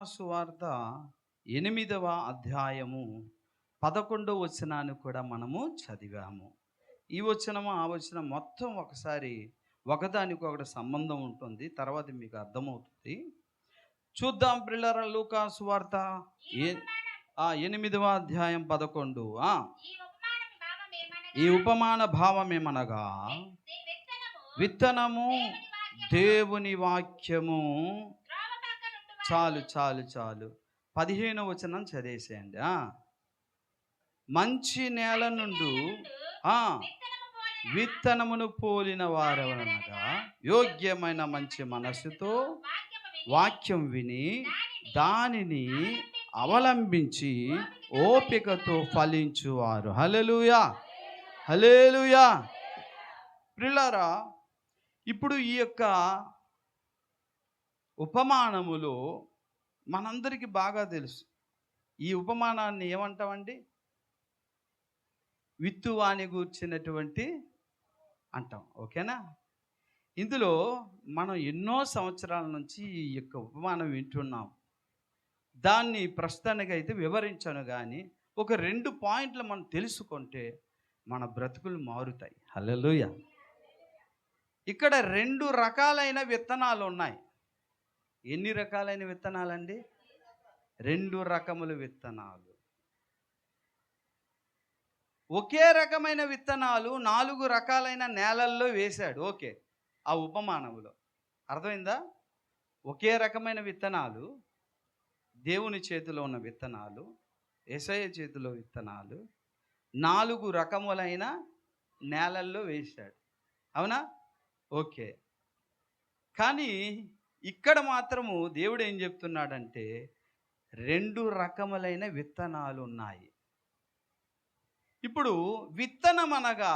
సువార్త 8వ అధ్యాయము 11వ వచనాన్ని కూడా మనము చదివాము. ఈ వచనము ఆ వచనం మొత్తం ఒకసారి ఒకదానికొకటి సంబంధం ఉంటుంది. తర్వాత మీకు అర్థమవుతుంది. చూద్దాం ప్రియులారా, లూకా సువార్త 8వ అధ్యాయం 11. ఈ ఉపమాన భావం ఏమనగా, విత్తనము దేవుని వాక్యము. చాలు చాలు చాలు 15వ వచనం చదివేసేయండి. మంచి నేల నుండి విత్తనమును పోలిన వారెవరనగా, యోగ్యమైన మంచి మనస్సుతో వాక్యం విని దానిని అవలంబించి ఓపికతో ఫలించువారు. హల్లెలూయా, హల్లెలూయా. ప్రియులారా, ఇప్పుడు ఈ యొక్క ఉపమానములో మనందరికీ బాగా తెలుసు. ఈ ఉపమానాన్ని ఏమంటామండి? విత్తువాని గూర్చినటువంటి అంటాం. ఓకేనా? ఇందులో మనం ఎన్నో సంవత్సరాల నుంచి ఈ యొక్క ఉపమానం వింటున్నాం. దాన్ని ప్రస్తుతానికి అయితే వివరించాను, కానీ ఒక 2 పాయింట్లు మనం తెలుసుకుంటే మన బ్రతుకులు మారుతాయి. హల్లెలూయా. ఇక్కడ 2 రకాలైన విత్తనాలు ఉన్నాయి. ఎన్ని రకాలైన విత్తనాలండి? 2 రకముల విత్తనాలు. ఒకే రకమైన విత్తనాలు 4 రకాలైన నేలల్లో వేశాడు. ఓకే, ఆ ఉపమానములో అర్థమైందా? ఒకే రకమైన విత్తనాలు, దేవుని చేతిలో ఉన్న విత్తనాలు, యేసయ్య చేతిలో విత్తనాలు 4 రకములైన నేలల్లో వేశాడు. అవునా? ఓకే. కానీ ఇక్కడ మాత్రము దేవుడు ఏం చెప్తున్నాడంటే, 2 రకములైన విత్తనాలు ఉన్నాయి. ఇప్పుడు విత్తనం అనగా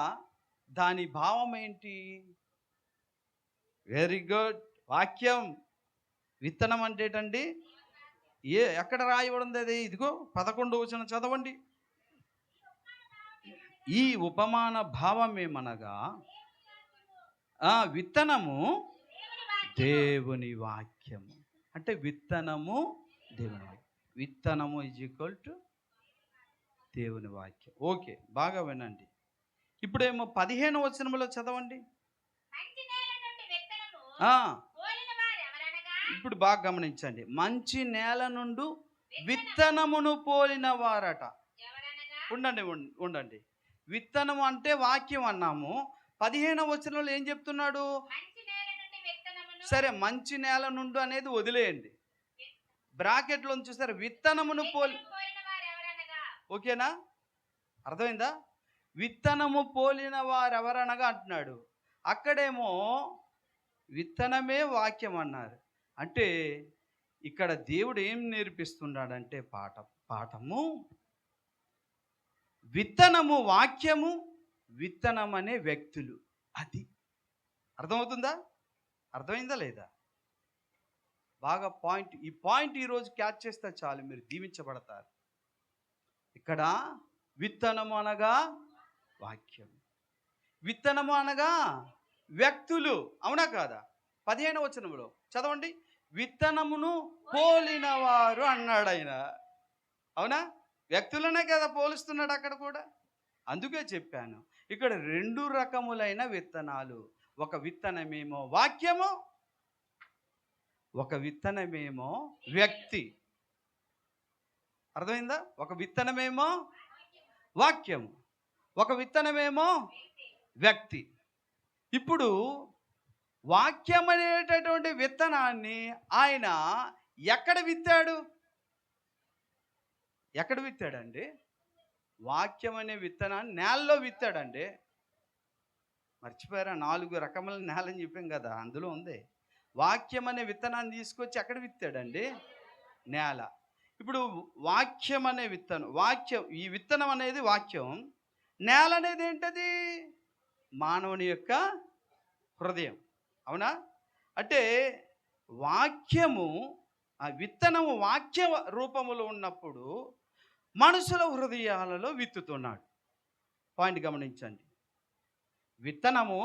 దాని భావం ఏంటి? వెరీ గుడ్, వాక్యం. విత్తనం అంటే ఏంటండి? ఎక్కడ రాయబడింది అది? ఇదిగో 11వ వచనం చదవండి. ఈ ఉపమాన భావం ఏమనగా, విత్తనము దేవుని వాక్యము. అంటే విత్తనము దేవుని వాక్యం. విత్తనము ఈజ్ ఈక్వల్ టు దేవుని వాక్యం. ఓకే, బాగా వినండి. ఇప్పుడేమో 15వ వచనంలో చదవండి. ఇప్పుడు బాగా గమనించండి. మంచి నేల నుండి విత్తనమును పోలిన వారట. ఉండండి. విత్తనం అంటే వాక్యం అన్నాము. 15వ వచనంలో ఏం చెప్తున్నాడు? సరే, మంచి నేల నుండి అనేది వదిలేయండి. బ్రాకెట్లో చూసారు, విత్తనమును పోలి. ఓకేనా? అర్థమైందా? విత్తనము పోలిన వారెవరనగా అంటున్నాడు. అక్కడేమో విత్తనమే వాక్యం అన్నారు. అంటే ఇక్కడ దేవుడు ఏం నేర్పిస్తున్నాడంటే పాఠము విత్తనము వాక్యము, విత్తనం అనే వ్యక్తులు. అది అర్థమవుతుందా? అర్థమైందా లేదా? బాగా పాయింట్. ఈ పాయింట్ ఈరోజు క్యాచ్ చేస్తే చాలు, మీరు దీవించబడతారు. ఇక్కడ విత్తనము అనగా వాక్యం, విత్తనము అనగా వ్యక్తులు. అవునా కాదా? 15వ వచనంలో చదవండి. విత్తనమును పోలిన వారు అన్నాడు ఆయన. అవునా? వ్యక్తులనే కదా పోలుస్తున్నాడు అక్కడ కూడా. అందుకే చెప్పాను, ఇక్కడ 2 రకములైన విత్తనాలు. ఒక విత్తనమేమో వాక్యము, ఒక విత్తనమేమో వ్యక్తి. అర్థమైందా? ఒక విత్తనమేమో వాక్యము, ఒక విత్తనమేమో వ్యక్తి. ఇప్పుడు వాక్యం అనేటటువంటి విత్తనాన్ని ఆయన ఎక్కడ విత్తాడు? ఎక్కడ విత్తాడండి? వాక్యం అనే విత్తనాన్ని నేలలో విత్తాడండి. మర్చిపోయారా? 4 రకముల నేలని చెప్పాం కదా, అందులో ఉంది. వాక్యం అనే విత్తనాన్ని తీసుకొచ్చి ఎక్కడ విత్తాడండి? నేల. ఇప్పుడు వాక్యం అనే విత్తనం, ఈ విత్తనం అనేది వాక్యం. నేల అనేది ఏంటది? మానవుని యొక్క హృదయం. అవునా? అంటే వాక్యము, ఆ విత్తనము వాక్య రూపములో ఉన్నప్పుడు మనుషుల హృదయాలలో విత్తుతున్నాడు. పాయింట్ గమనించండి. విత్తనము,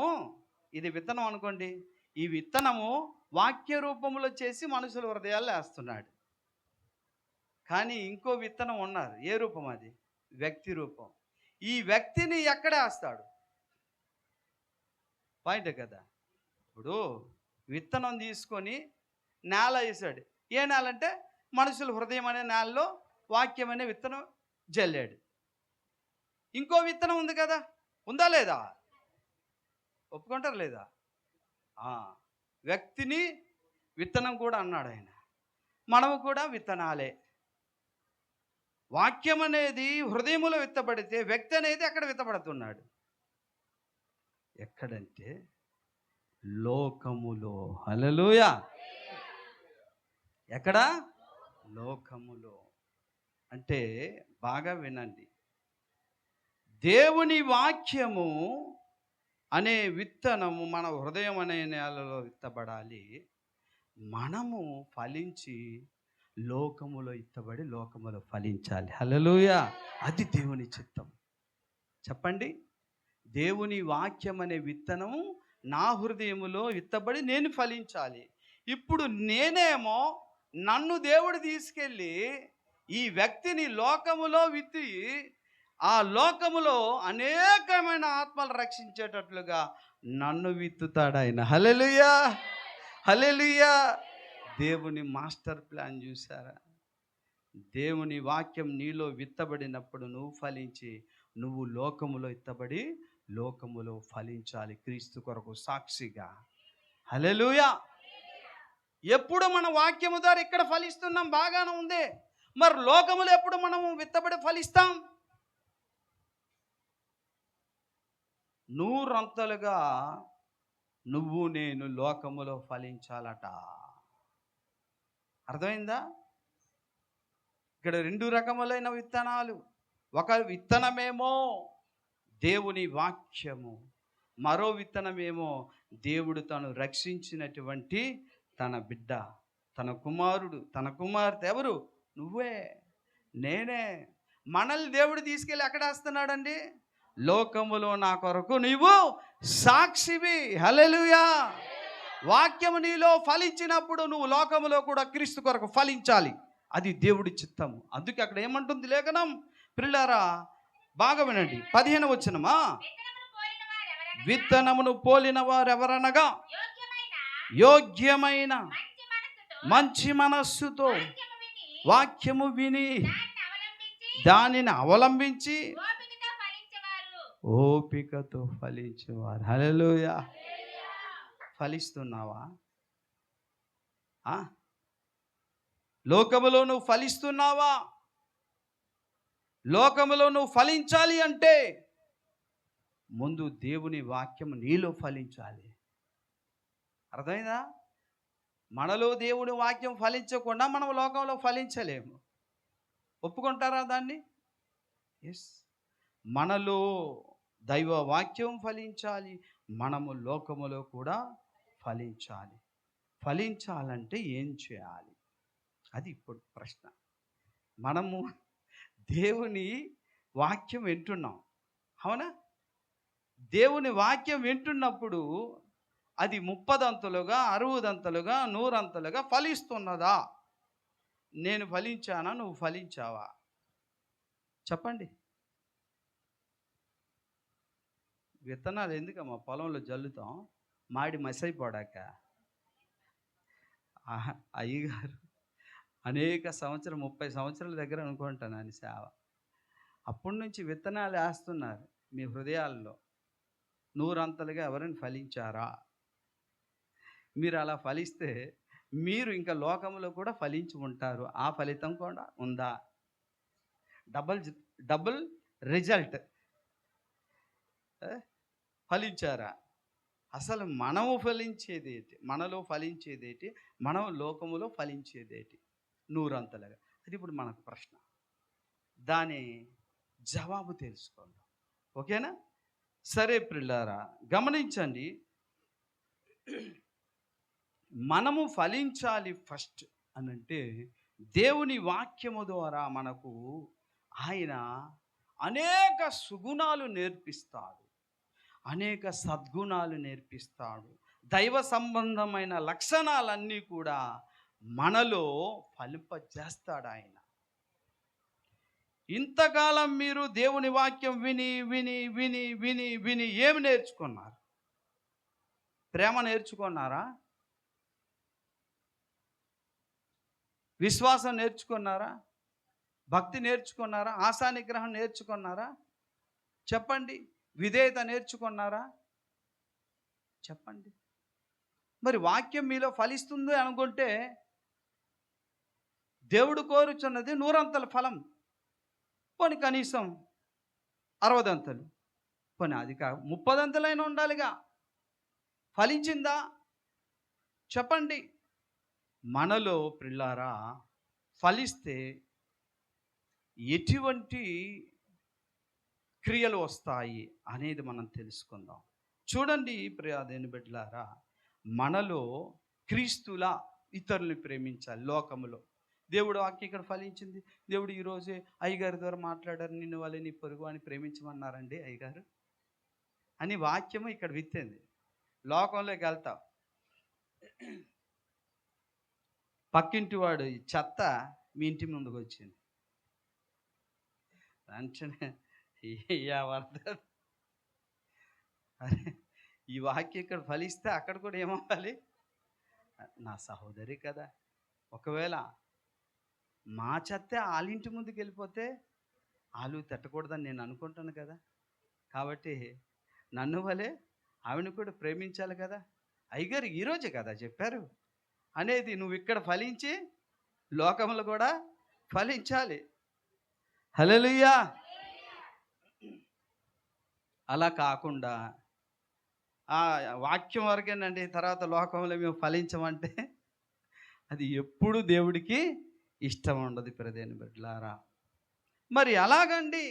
ఇది విత్తనం అనుకోండి. ఈ విత్తనము వాక్య రూపంలో చేసి మనుషుల హృదయాల్లో వేస్తున్నాడు. కానీ ఇంకో విత్తనం ఉన్నారు. ఏ రూపం అది? వ్యక్తి రూపం. ఈ వ్యక్తిని ఎక్కడ వేస్తాడు? పాయింటే కదా. ఇప్పుడు విత్తనం తీసుకొని నేల వేసాడు. ఏ నేల అంటే మనుషుల హృదయం అనే నేలలో వాక్యం అనే విత్తనం జల్లాడు. ఇంకో విత్తనం ఉంది కదా, ఉందా లేదా? ఒప్పుకుంటారు లేదా? వ్యక్తిని విత్తనం కూడా అన్నాడు ఆయన. మనము కూడా విత్తనాలే. వాక్యం అనేది హృదయములో విత్తబడితే వ్యక్తి అనేది ఎక్కడ విత్తబడుతున్నాడు? ఎక్కడంటే లోకములో. హల్లెలూయా. ఎక్కడ? లోకములో. అంటే బాగా వినండి, దేవుని వాక్యము అనే విత్తనము మన హృదయం అనే నేలలో విత్తబడాలి. మనము ఫలించి లోకములో విత్తబడి లోకములో ఫలించాలి. హల్లెలూయా. అది దేవుని చిత్తం. చెప్పండి. దేవుని వాక్యం అనే విత్తనము నా హృదయములో విత్తబడి నేను ఫలించాలి. ఇప్పుడు నేనేమో నన్ను దేవుడు తీసుకెళ్ళి ఈ వ్యక్తిని లోకములో విత్తి ఆ లోకములో అనేకమైన ఆత్మలు రక్షించేటట్లుగా నన్ను విత్తుతాడు ఆయన. హల్లెలూయా, హల్లెలూయా. దేవుని మాస్టర్ ప్లాన్ చూసారా? దేవుని వాక్యం నీలో విత్తబడినప్పుడు నువ్వు ఫలించి నువ్వు లోకములో విత్తబడి లోకములో ఫలించాలి, క్రీస్తు కొరకు సాక్షిగా. హల్లెలూయా. ఎప్పుడు మన వాక్యము ద్వారా ఇక్కడ ఫలిస్తున్నాం, బాగానే ఉంది. మరి లోకములో ఎప్పుడు మనము విత్తబడి ఫలిస్తాం? 100 నువ్వు నేను లోకములో ఫలించాలట. అర్థమైందా? ఇక్కడ 2 రకములైన విత్తనాలు. ఒక విత్తనమేమో దేవుని వాక్యము, మరో విత్తనమేమో దేవుడు తను రక్షించినటువంటి తన బిడ్డ, తన కుమారుడు, తన కుమార్తె. ఎవరు? నువ్వే, నేనే. మనల్ని దేవుడు తీసుకెళ్ళి ఎక్కడ వేస్తున్నాడండి? లోకములో నా కొరకు నీవు సాక్షివి. హల్లెలూయా. వాక్యము నీలో ఫలించినప్పుడు నువ్వు లోకములో కూడా క్రీస్తు కొరకు ఫలించాలి. అది దేవుడి చిత్తము. అందుకే అక్కడ ఏమంటుంది లేఖనం? ప్రియులారా బాగా వినండి. 15వ వచనమా, విత్తనమును పోలిన వారెవరనగా యోగ్యమైన మంచి మనస్సుతో వాక్యము విని దానిని అవలంబించి ఓపికతో ఫలించేవారు. హల్లెలూయా. ఫలిస్తున్నావా? లోకములో నువ్వు ఫలిస్తున్నావా? లోకములో నువ్వు ఫలించాలి అంటే ముందు దేవుని వాక్యం నీలో ఫలించాలి. అర్థమైందా? మనలో దేవుని వాక్యం ఫలించకుండా మనం లోకంలో ఫలించలేము. ఒప్పుకుంటారా దాన్ని? ఎస్. మనలో దైవ వాక్యం ఫలించాలి, మనము లోకములో కూడా ఫలించాలి. ఫలించాలంటే ఏం చేయాలి? అది ఇప్పుడు ప్రశ్న. మనము దేవుని వాక్యం వింటున్నాం, అవునా? దేవుని వాక్యం వింటున్నప్పుడు అది 30 60 100 ఫలిస్తున్నదా? నేను ఫలించానా? నువ్వు ఫలించావా? చెప్పండి. విత్తనాలు ఎందుకమ్మా పొలంలో జల్లుతాం? మాడి మసైపోడాక. అయ్యగారు అనేక 30 సంవత్సరాల దగ్గర అనుకుంటాను అని సేవ. అప్పటి నుంచి విత్తనాలు వేస్తున్నారు మీ హృదయాల్లో. 100 ఎవరైనా ఫలించారా? మీరు అలా ఫలిస్తే మీరు ఇంకా లోకంలో కూడా ఫలించి ఉంటారు. ఆ ఫలితం కూడా ఉందా? Double result. ఫలించారా? అసలు మనము ఫలించేదేటి? మనలో ఫలించేదేటి? మనం లోకములో ఫలించేదేటి? 100. అది ఇప్పుడు మనకు ప్రశ్న. దాని జవాబు తెలుసుకుందాం. ఓకేనా? సరే ప్రియులారా గమనించండి. మనము ఫలించాలి ఫస్ట్ అనంటే దేవుని వాక్యము ద్వారా మనకు ఆయన అనేక సుగుణాలు నేర్పిస్తాడు, అనేక సద్గుణాలు నేర్పిస్తాడు. దైవ సంబంధమైన లక్షణాలన్నీ కూడా మనలో ఫలింపజేస్తాడు ఆయన. ఇంతకాలం మీరు దేవుని వాక్యం విని విని విని విని విని ఏమి నేర్చుకున్నారు? ప్రేమ నేర్చుకున్నారా? విశ్వాసం నేర్చుకున్నారా? భక్తి నేర్చుకున్నారా? ఆశానిగ్రహం నేర్చుకున్నారా? చెప్పండి. విధేయత నేర్చుకున్నారా? చెప్పండి. మరి వాక్యం మీలో ఫలిస్తుంది అనుకుంటే దేవుడు కోరుచున్నది 100 ఫలం. పోనీ కనీసం 60 పోనీ అది 30 ఉండాలిగా. ఫలించిందా? చెప్పండి. మనలో ప్రిల్లారా ఫలిస్తే ఎటువంటి క్రియలు వస్తాయి అనేది మనం తెలుసుకుందాం. చూడండి ప్రియాదేని బిడ్డలారా, మనలో క్రీస్తులా ఇతరుల్ని ప్రేమించాలి. లోకములో దేవుడు వాక్యం ఇక్కడ ఫలించింది. దేవుడు ఈరోజే అయ్యగారి ద్వారా మాట్లాడారు, నిన్ను వాళ్ళే నీ పొరుగు అని ప్రేమించమన్నారండి అయ్యగారు అని వాక్యము ఇక్కడ విత్తింది. లోకంలోకి వెళ్తాం, పక్కింటి వాడు చెత్త మీ ఇంటి ముందుకు వచ్చింది వెంటనే అరే ఈ వాక్యం ఇక్కడ ఫలిస్తే అక్కడ కూడా ఏమవ్వాలి? నా సహోదరి కదా. ఒకవేళ మా చెత్తే వాళ్ళింటి ముందుకు వెళ్ళిపోతే వాళ్ళు తిట్టకూడదని నేను అనుకుంటాను కదా. కాబట్టి నన్ను వలే ఆవిడని కూడా ప్రేమించాలి కదా. అయ్యగారు ఈరోజే కదా చెప్పారు అనేది నువ్వు ఇక్కడ ఫలించి లోకంలో కూడా ఫలించాలి. హల్లెలూయా. అలా కాకుండా వాక్యం వరకేనండి, తర్వాత లోకంలో మేము ఫలించమంటే అది ఎప్పుడు దేవుడికి ఇష్టం ఉండదు ప్రియదేని బిడ్డలారా. మరి అలాగండి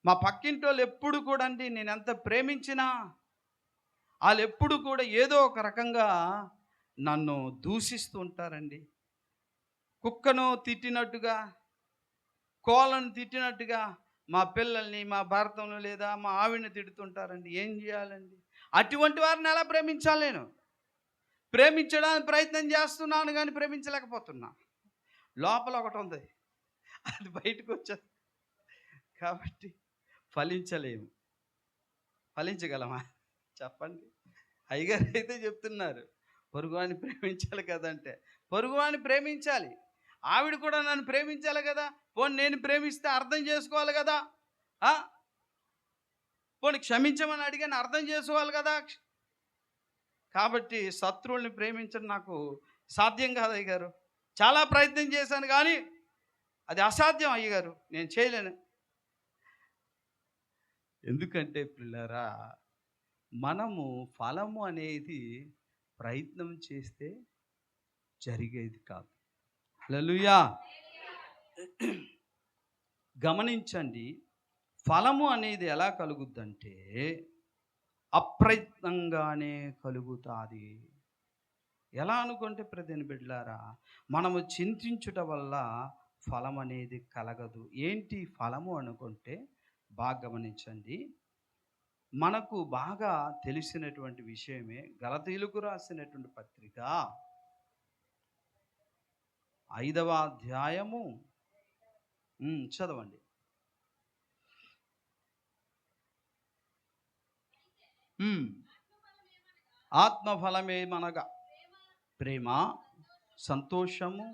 మా పక్కింటి వాళ్ళు ఎప్పుడు కూడా అండి నేను ఎంత ప్రేమించినా వాళ్ళు ఎప్పుడు కూడా ఏదో ఒక రకంగా నన్ను దూషిస్తూ ఉంటారండి. కుక్కను తిట్టినట్టుగా, కోళ్ళను తిట్టినట్టుగా మా పిల్లల్ని, మా భర్తను లేదా మా ఆవిడని తిడుతుంటారండి. ఏం చేయాలండి? అటువంటి వారిని ఎలా ప్రేమించాలి? నేను ప్రేమించడానికి ప్రయత్నం చేస్తున్నాను కానీ ప్రేమించలేకపోతున్నా. లోపల ఒకటి ఉంది, అది బయటకు వచ్చేది. కాబట్టి ఫలించలేము. ఫలించగలమా చెప్పండి? అయ్యగారు అయితే చెప్తున్నారు పొరుగువాడిని ప్రేమించాలి కదంటే, పొరుగువాడిని ప్రేమించాలి. ఆవిడ కూడా నన్ను ప్రేమించాలి కదా. పోనీ నేను ప్రేమిస్తే అర్థం చేసుకోవాలి కదా. పోనీ క్షమించమని అడిగాను, అర్థం చేసుకోవాలి కదా. కాబట్టి శత్రువుల్ని ప్రేమించడం నాకు సాధ్యం కాదు అయ్యగారు. చాలా ప్రయత్నం చేశాను కానీ అది అసాధ్యం అయ్యగారు, నేను చేయలేను. ఎందుకంటే పిల్లరా, మనము ఫలము అనేది ప్రయత్నం చేస్తే జరిగేది కాదు. హల్లెలూయా. గమనించండి, ఫలము అనేది ఎలా కలుగుద్దంటే అప్రయత్నంగానే కలుగుతుంది. ఎలా అనుకుంటే ప్రతిని బిడ్డలారా, మనము చింతించుట వల్ల ఫలం అనేది కలగదు. ఏంటి ఫలము అనుకుంటే బాగా గమనించండి, మనకు బాగా తెలిసినటువంటి విషయమే. గలతీయులకు రాసినటువంటి పత్రిక 5వ అధ్యాయము చదవండి. ఆత్మఫలమేమనగా ప్రేమ, సంతోషము,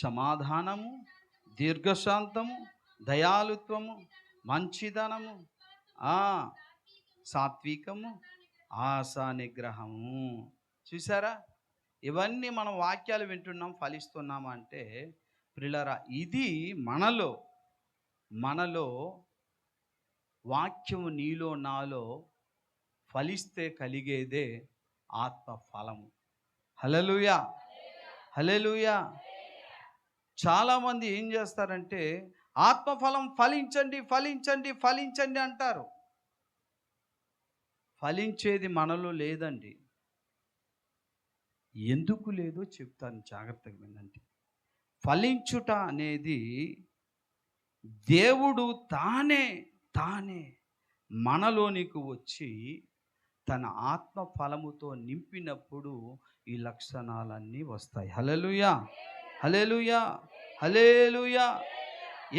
సమాధానము, దీర్ఘశాంతము, దయాళుత్వము, మంచిదనము, సాత్వికము, ఆశా నిగ్రహము. చూసారా? ఇవన్నీ మనం వాక్యాలు వింటున్నాం, ఫలిస్తున్నామా అంటే ప్రియులారా, ఇది మనలో వాక్యము నీలో నాలో ఫలిస్తే కలిగేదే ఆత్మ ఫలము. హల్లెలూయా, హల్లెలూయా. చాలామంది ఏం చేస్తారంటే ఆత్మఫలం ఫలించండి ఫలించండి ఫలించండి అంటారు. ఫలించేది మనలో లేదండి. ఎందుకు లేదో చెప్తాను, జాగ్రత్తగా వినండి. ఫలించుట అనేది దేవుడు తానే మనలోనికి వచ్చి తన ఆత్మ ఫలముతో నింపినప్పుడు ఈ లక్షణాలన్నీ వస్తాయి. హల్లెలూయా, హల్లెలూయా, హల్లెలూయా.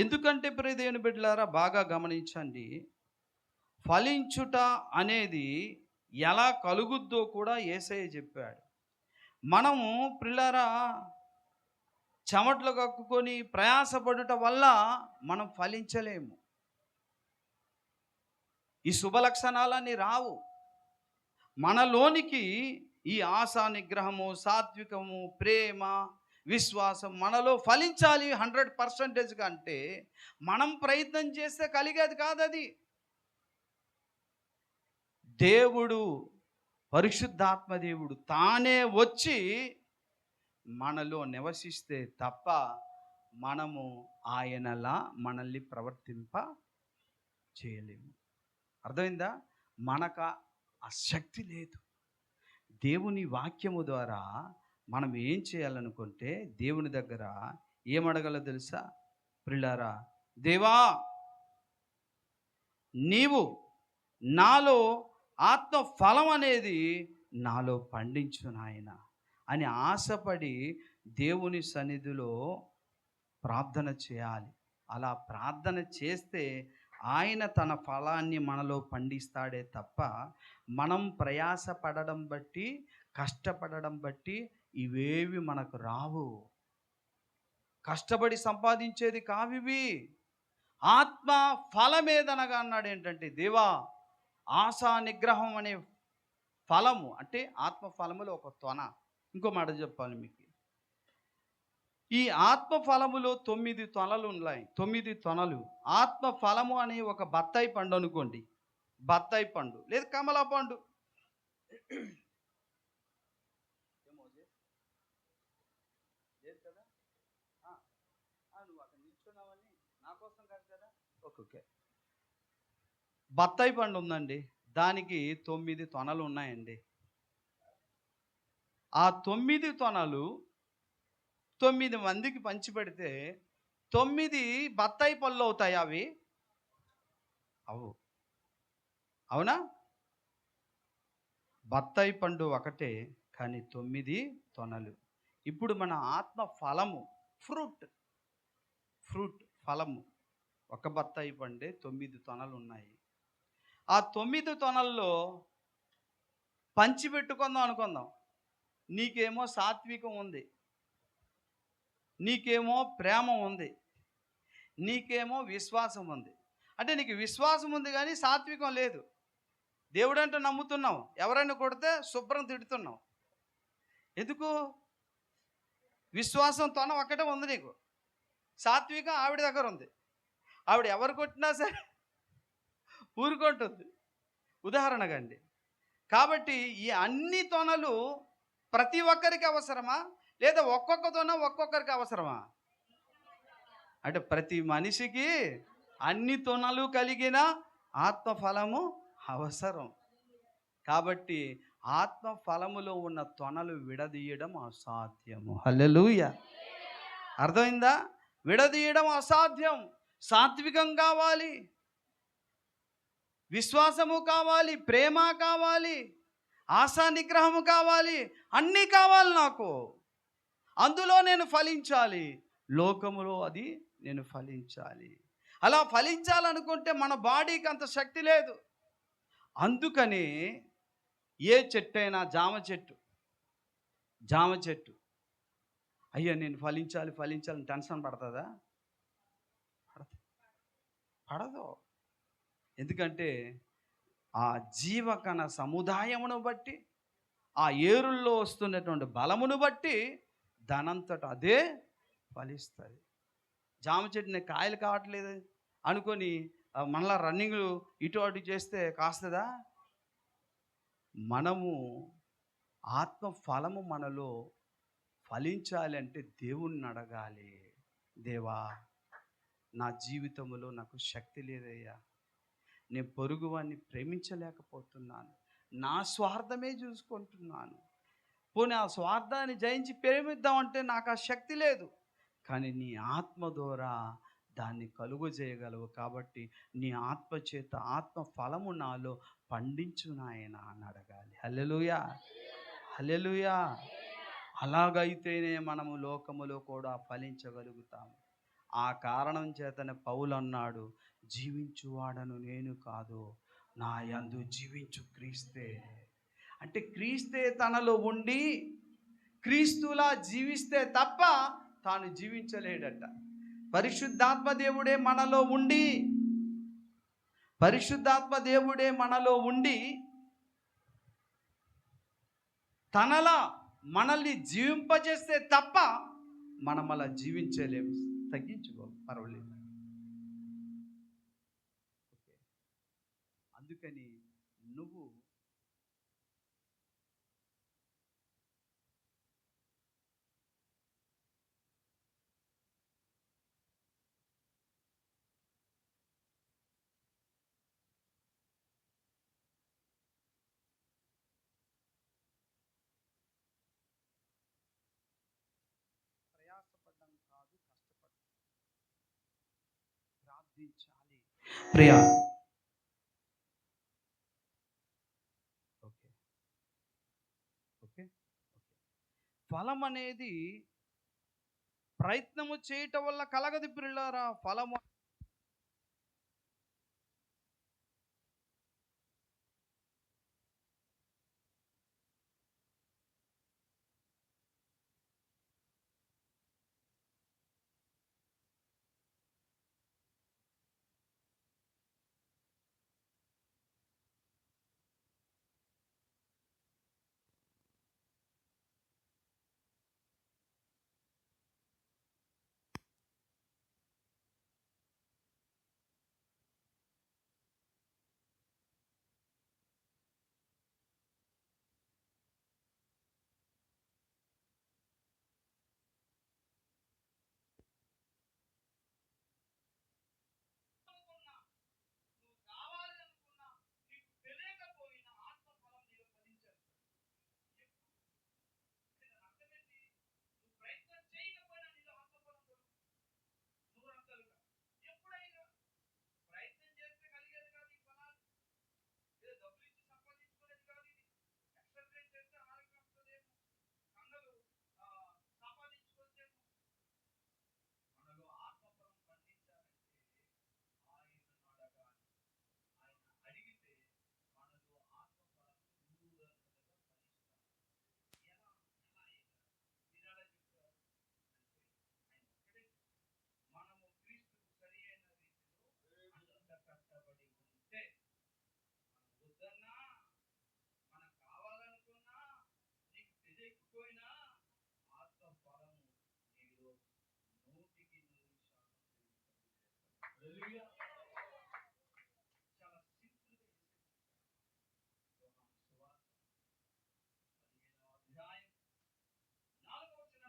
ఎందుకంటే ప్రియదేవుని బిడ్డలారా బాగా గమనించండి. ఫలించుట అనేది ఎలా కలుగుద్దో కూడా యేసయ్య చెప్పాడు. మనము ప్రియులారా చెమటలు కక్కుకొని ప్రయాసపడుట వల్ల మనం ఫలించలేము. ఈ శుభ లక్షణాలన్నీ రావు. మనలోనికి ఈ ఆశా నిగ్రహము, సాత్వికము, ప్రేమ, విశ్వాసం మనలో ఫలించాలి 100% అంటే మనం ప్రయత్నం చేస్తే కలిగేది కాదది. దేవుడు, పరిశుద్ధాత్మ దేవుడు తానే వచ్చి మనలో నివసిస్తే తప్ప మనము ఆయనలా మనల్ని ప్రవర్తింప చేయలేము. అర్థమైందా? మనకు ఆ శక్తి లేదు. దేవుని వాక్యము ద్వారా మనం ఏం చేయాలనుకుంటే దేవుని దగ్గర ఏమడగలో తెలుసా ప్రియులారా? దేవా, నీవు నాలో ఆత్మ ఫలం అనేది నాలో పండించు నాయన అని ఆశపడి దేవుని సన్నిధిలో ప్రార్థన చేయాలి. అలా ప్రార్థన చేస్తే ఆయన తన ఫలాన్ని మనలో పండిస్తాడే తప్ప మనం ప్రయాసపడడం బట్టి, కష్టపడడం బట్టి ఇవేవి మనకు రావు. కష్టపడి సంపాదించేది కావివి. ఆత్మ ఫలమేదనగా అన్నాడు ఏంటంటే, దేవా ఆశా నిగ్రహం అనే ఫలము అంటే ఆత్మ ఫలములో ఒక తొన. ఇంకో మాట చెప్పాలి మీకు. ఈ ఆత్మ ఫలములో 9 తొనలు ఉన్నాయి. 9 తొనలు. ఆత్మ ఫలము అనే ఒక బత్తాయి పండు అనుకోండి. బత్తాయి పండు లేదు కమలా పండు. ఓకే. బత్తాయి పండు ఉందండి. దానికి 9 తొనలు ఉన్నాయండి. ఆ 9 తొనలు 9 మందికి పంచిపెడితే 9 బత్తాయి పళ్ళు అవుతాయి. అవి అవు అవునా? బత్తాయి పండు ఒకటే, కానీ 9 తొనలు. ఇప్పుడు మన ఆత్మ ఫలము, ఫ్రూట్ ఫలము, ఒక బత్తాయి పండే 9 తొనలు ఉన్నాయి. ఆ 9 తొనల్లో పంచిపెట్టుకుందాం అనుకుందాం. నీకేమో సాత్వికం ఉంది, నీకేమో ప్రేమ ఉంది, నీకేమో విశ్వాసం ఉంది. అంటే నీకు విశ్వాసం ఉంది కానీ సాత్వికం లేదు. దేవుడంటే నమ్ముతున్నావు, ఎవరైనా కొడితే శుభ్రం తిడుతున్నావు. ఎందుకు? విశ్వాసం తొన ఒక్కటే ఉంది నీకు, సాత్వికం ఆవిడ దగ్గర ఉంది. ఆవిడ ఎవరు కొట్టినా సరే ఊరుకుంటుంది. ఉదాహరణగా అండి. కాబట్టి ఈ అన్ని తొనలు ప్రతి ఒక్కరికి అవసరమా, లేదా ఒక్కొక్క తొన ఒక్కొక్కరికి అవసరమా? అంటే ప్రతి మనిషికి అన్ని తొనలు కలిగిన ఆత్మ ఫలము అవసరం. కాబట్టి ఆత్మ ఫలములో ఉన్న తొనలు విడదీయడం అసాధ్యము. హల్లెలూయా. అర్థమైందా? విడదీయడం అసాధ్యం. సాత్వికం కావాలి, విశ్వాసము కావాలి, ప్రేమ కావాలి, ఆశా నిగ్రహము కావాలి, అన్నీ కావాలి నాకు. అందులో నేను ఫలించాలి, లోకములో అది నేను ఫలించాలి. అలా ఫలించాలనుకుంటే మన బాడీకి అంత శక్తి లేదు. అందుకని ఏ చెట్టు అయినా, జామ చెట్టు అయ్యా నేను ఫలించాలని టెన్షన్ పడుతుందా? పడదు. ఎందుకంటే ఆ జీవకణ సముదాయమును బట్టి, ఆ ఏరుల్లో వస్తున్నటువంటి బలమును బట్టి దానంతట అదే ఫలిస్తుంది. జామ చెట్టుని కాయలు కావట్లేదు అనుకొని మళ్ళా రన్నింగ్ ఇటు అటు చేస్తే కాస్తుందా? మనము ఆత్మ ఫలము మనలో ఫలించాలి అంటే దేవుణ్ణి అడగాలి. దేవా, నా జీవితంలో నాకు శక్తి లేదయ్యా, నేను పొరుగువాన్ని ప్రేమించలేకపోతున్నాను, నా స్వార్థమే చూసుకుంటున్నాను. పోనీ ఆ స్వార్థాన్ని జయించి ప్రేమిద్దామంటే నాకు ఆ శక్తి లేదు. కానీ నీ ఆత్మ ద్వారా దాన్ని కలుగు చేయగలవు. కాబట్టి నీ ఆత్మ చేత ఆత్మ ఫలము నాలో పండించు నాయనా అని అడగాలి. హల్లెలూయా, హల్లెలూయా. అలాగైతేనే మనము లోకములో కూడా ఫలించగలుగుతాము. ఆ కారణం చేతనే పౌలు అన్నాడు, జీవించువాడను నేను కాదు, నా యందు జీవించు క్రీస్తే. అంటే క్రీస్తే తనలో ఉండి క్రీస్తులా జీవిస్తే తప్ప తాను జీవించలేడట. పరిశుద్ధాత్మ దేవుడే మనలో ఉండి, పరిశుద్ధాత్మ దేవుడే మనలో ఉండి తనలా మనల్ని జీవింపజేస్తే తప్ప మనం అలా జీవించలేము. తగ్గించుకో, పర్వాలేదు. అందుకని నువ్వు ప్రయాసపడ్డం కాదు, కష్టపడ్డం, ప్రార్థించాలి. Priya, okay okay okay. ఫలం అనేది ప్రయత్నము చేయటం వల్ల కలగదు ప్రియులారా. ఫలము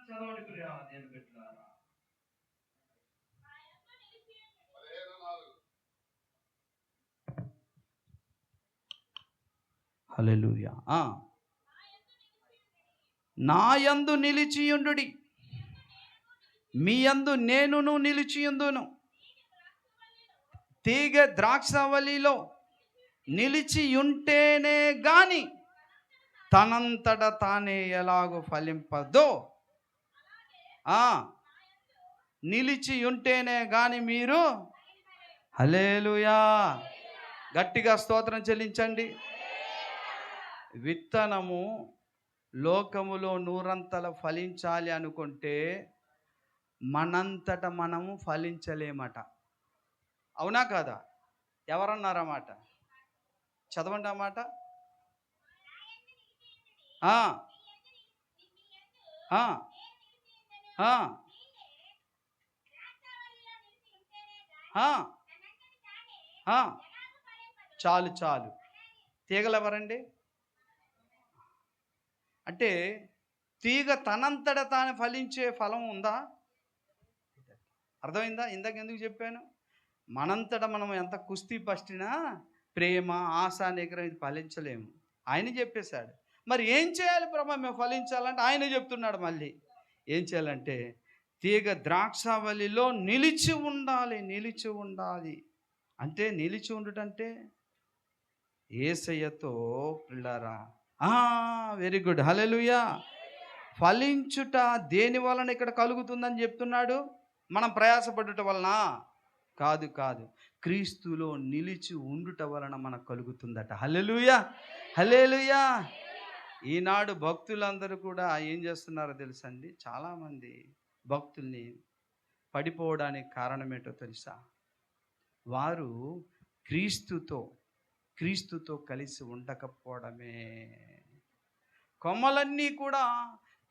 చదవండి ప్రియా దేవుని బిడ్డలారా. హల్లెలూయా. నా యందు నిలిచియుండుడి, మీ యందు నేనును నిలిచియుందును. తీగ ద్రాక్షవల్లిలో నిలిచి ఉంటేనే గాని తనంతట తానే ఎలాగో ఫలింపదో, నిలిచి ఉంటేనే గాని మీరు, హల్లెలూయా, గట్టిగా స్తోత్రం చెల్లించండి. విత్తనము లోకములో నూరంతల ఫలించాలి అనుకుంటే మనంతట మనము ఫలించలేమట. అవునా కాదా? ఎవరన్నారన్నమాట? చదవండి అన్నమాట. చాలు చాలు. తీగలు ఎవరండి? అంటే తీగ తనంతట తాను ఫలించే ఫలం ఉందా? అర్థమైందా? ఇందాక ఎందుకు చెప్పాను? మనంతట మనం ఎంత కుస్తీ పట్టినా ప్రేమ, ఆశ, నిగ్రహం ఇది ఫలించలేము. ఆయన చెప్పేశాడు. మరి ఏం చేయాలి ప్రభా మేము ఫలించాలంటే ఆయన చెప్తున్నాడు. మళ్ళీ ఏం చేయాలంటే తీగ ద్రాక్షవల్లిలో నిలిచి ఉండాలి. నిలిచి ఉండాలి అంటే, నిలిచి ఉండుటంటే యేసయ్యతో పిల్లరా. వెరీ గుడ్, హల్లెలూయా. ఫలించుట దేని వలన ఇక్కడ కలుగుతుందని చెప్తున్నాడు? మనం ప్రయాసపడుట వలన కాదు కాదు, క్రీస్తులో నిలిచి ఉండుట వలన మనకు కలుగుతుందట. హల్లెలూయా, హల్లెలూయా. ఈనాడు భక్తులందరూ కూడా ఏం చేస్తున్నారో తెలుసండి? చాలామంది భక్తుల్ని పడిపోవడానికి కారణం ఏంటో తెలుసా? వారు క్రీస్తుతో క్రీస్తుతో కలిసి ఉండకపోవడమే. కొమ్మలన్నీ కూడా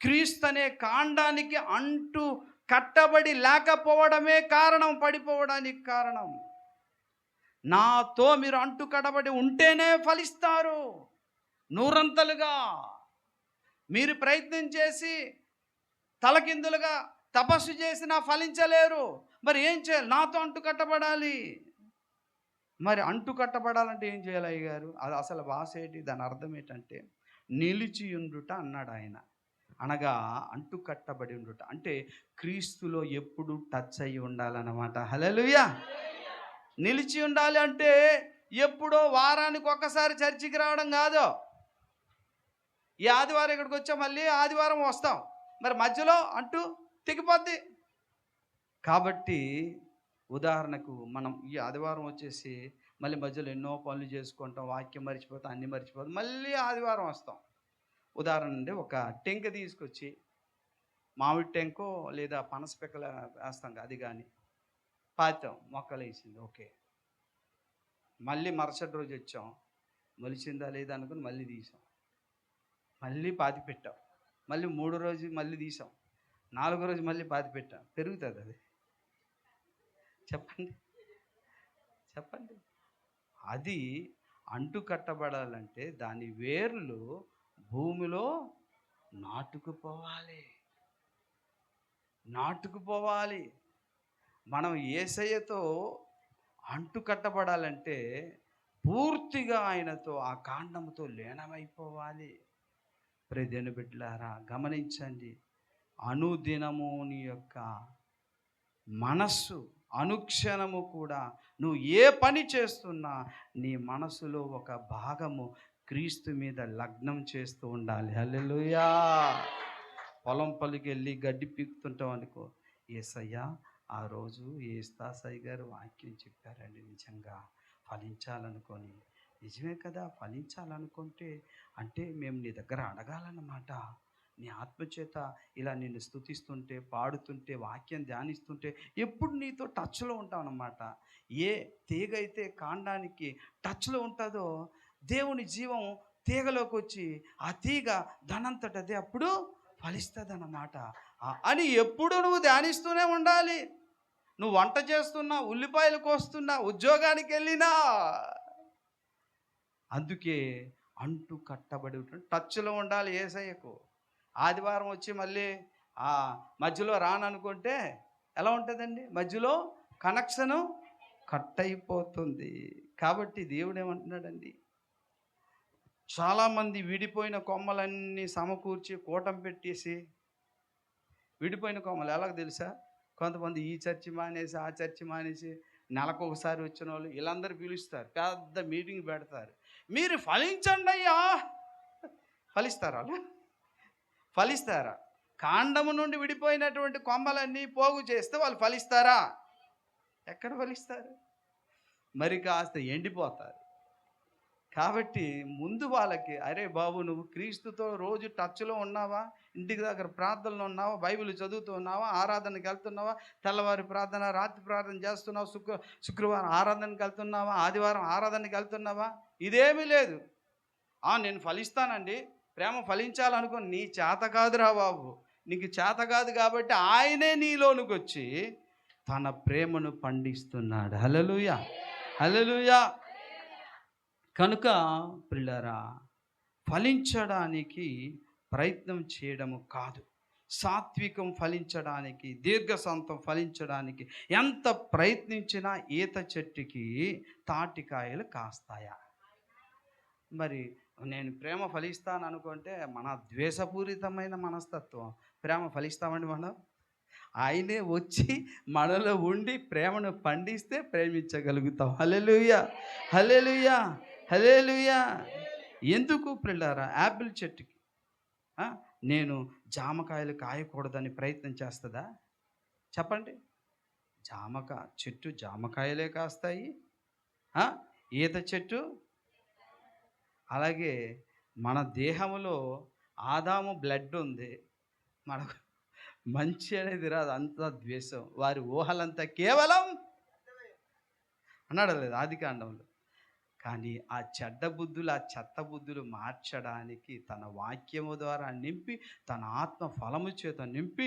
క్రీస్తు అనే కాండానికి అంటూ కట్టబడి లేకపోవడమే కారణం, పడిపోవడానికి కారణం. నాతో మీరు అంటు కట్టబడి ఉంటేనే ఫలిస్తారు నూరంతలుగా. మీరు ప్రయత్నం చేసి తలకిందులుగా తపస్సు చేసినా ఫలించలేరు. మరి ఏం చేయాలి? నాతో అంటు కట్టబడాలి. మరి అంటు కట్టబడాలంటే ఏం చేయాలి అయ్యగారు? అది అసలు భాష ఏంటి? దాని అర్థం ఏంటంటే నిలిచియుండుట అన్నాడు ఆయన. అనగా అంటు కట్టబడి ఉండుట అంటే క్రీస్తులో ఎప్పుడు టచ్ అయ్యి ఉండాలన్నమాట. హల్లెలూయా. నిలిచి ఉండాలి అంటే ఎప్పుడో వారానికి ఒక్కసారి చర్చికి రావడం కాదు. ఈ ఆదివారం ఇక్కడికి వచ్చాం, మళ్ళీ ఆదివారం వస్తాం, మరి మధ్యలో అంటూ తెగిపోద్ది. కాబట్టి ఉదాహరణకు మనం ఈ ఆదివారం వచ్చేసి మళ్ళీ మధ్యలో ఎన్నో పనులు చేసుకుంటాం, వాక్యం మర్చిపోతాం, అన్నీ మర్చిపోతాం, మళ్ళీ ఆదివారం వస్తాం. ఉదాహరణ అండి, ఒక టెంక తీసుకొచ్చి మామిడి టెంకో లేదా పనస పిక్కల వేస్తాం, అది కానీ పాతాం, మొక్కలు వేసింది, ఓకే. మళ్ళీ మరుసటి రోజు వచ్చాం, మొలిచిందా లేదా అనుకుని మళ్ళీ తీసాం, మళ్ళీ పాతి పెట్టాం, మళ్ళీ 3వ రోజు మళ్ళీ తీసాం, 4వ రోజు మళ్ళీ పాతి పెట్టాం. పెరుగుతుంది అది? చెప్పండి చెప్పండి. అది అంటు కట్టబడాలంటే దాని వేర్లు భూమిలో నాటుకుపోవాలి. మనం యేసయ్యతో అంటు కట్టబడాలంటే పూర్తిగా ఆయనతో ఆ కాండముతో లీనమైపోవాలి. ప్రియదేవుని బిడ్డలారా గమనించండి, అనుదినము నీ యొక్క మనస్సు, అనుక్షణము కూడా నువ్వు ఏ పని చేస్తున్నా నీ మనసులో ఒక భాగము క్రీస్తు మీద లగ్నం చేస్తూ ఉండాలి. హల్లెలూయా. పొలం పలికి వెళ్ళి గడ్డి పీకుతుంటాం అనుకో, యేసయ్యా ఆ రోజు ఏస్తాసయ్య గారు వాక్యం చెప్పారండి, నిజంగా ఫలించాలనుకొని. నిజమే కదా, ఫలించాలనుకుంటే అంటే మేము నీ దగ్గర అడగాలన్నమాట. నీ ఆత్మచేత ఇలా నిన్ను స్తుతిస్తుంటే, పాడుతుంటే, వాక్యం ధ్యానిస్తుంటే ఎప్పుడు నీతో టచ్లో ఉంటామన్నమాట. ఏ తీగ అయితే కాండానికి టచ్లో ఉంటుందో దేవుని జీవం తీగలోకి వచ్చి ఆ తీగ దానంతట అదే అప్పుడు ఫలిస్తుంది అన్నమాట. అని ఎప్పుడు నువ్వు ధ్యానిస్తూనే ఉండాలి. నువ్వు వంట చేస్తున్నా, ఉల్లిపాయలు కోస్తున్నా, ఉద్యోగానికి వెళ్ళినా, అందుకే అంటు కట్టబడి టచ్లో ఉండాలి యేసయ్యకు. ఆదివారం వచ్చి మళ్ళీ మధ్యలో రాననుకుంటే ఎలా ఉంటుందండి? మధ్యలో కనెక్షను కట్ అయిపోతుంది. కాబట్టి దేవుడు ఏమంటున్నాడండి, చాలామంది విడిపోయిన కొమ్మలన్నీ సమకూర్చి కూటం పెట్టేసి, విడిపోయిన కొమ్మలు ఎలాగ తెలుసా? కొంతమంది ఈ చర్చి మానేసి ఆ చర్చి మానేసి నెలకొకసారి వచ్చిన వాళ్ళు వీళ్ళందరూ పిలుస్తారు, పెద్ద మీటింగ్ పెడతారు, మీరు ఫలించండి అయ్యా. ఫలిస్తారా? వాళ్ళు ఫలిస్తారా? కాండము నుండి విడిపోయినటువంటి కొమ్మలన్నీ పోగు చేస్తే వాళ్ళు ఫలిస్తారా? ఎక్కడ ఫలిస్తారు? మరి కాస్త ఎండిపోతారు. కాబట్టి ముందు వాళ్ళకి, అరే బాబు నువ్వు క్రీస్తుతో రోజు టచ్లో ఉన్నావా? ఇంటికి దగ్గర ప్రార్థనలో ఉన్నావా? బైబిల్ చదువుతూ ఉన్నావా? ఆరాధనకి వెళ్తున్నావా? తెల్లవారి ప్రార్థన, రాత్రి ప్రార్థన చేస్తున్నావా? శుక్రవారం ఆరాధనకి వెళ్తున్నావా? ఆదివారం ఆరాధనకి వెళ్తున్నావా? ఇదేమీ లేదు. నేను ఫలిస్తానండి, ప్రేమ ఫలించాలనుకో, నీ చేత కాదురా బాబు. నీకు చేత కాదు కాబట్టి ఆయనే నీలోనికి వచ్చి తన ప్రేమను పండిస్తున్నాడు. హల్లెలూయా, హల్లెలూయా. కనుక ప్రియులారా, ఫలించడానికి ప్రయత్నం చేయడము కాదు, సాత్వికం ఫలించడానికి, దీర్ఘశాంతం ఫలించడానికి ఎంత ప్రయత్నించినా ఈత చెట్టుకి తాటికాయలు కాస్తాయా? మరి నేను ప్రేమ ఫలిస్తాను అనుకుంటే మన ద్వేషపూరితమైన మనస్తత్వం. ప్రేమ ఫలిస్తామండి మనం? ఆయనే వచ్చి మనలో ఉండి ప్రేమను పండిస్తే ప్రేమించగలుగుతాం. హల్లెలూయా, హల్లెలూయా, హల్లెలూయా. ఎందుకు ప్రియులారా, యాపిల్ చెట్టుకి నేను జామకాయలు కాయకూడదని ప్రయత్నం చేస్తుందా? చెప్పండి. చెట్టు జామకాయలే కాస్తాయి. ఆ? ఈత చెట్టు అలాగే మన దేహంలో ఆదాము బ్లడ్ ఉంది. మనకు మంచి అనేది రాదు, అంతా ద్వేషం. వారి ఊహలంతా కేవలం అన్నాడు లేదు ఆది కాండంలో. కానీ ఆ చెడ్డ బుద్ధులు, ఆ చెత్త బుద్ధులు మార్చడానికి తన వాక్యము ద్వారా నింపి, తన ఆత్మ ఫలము చేత నింపి,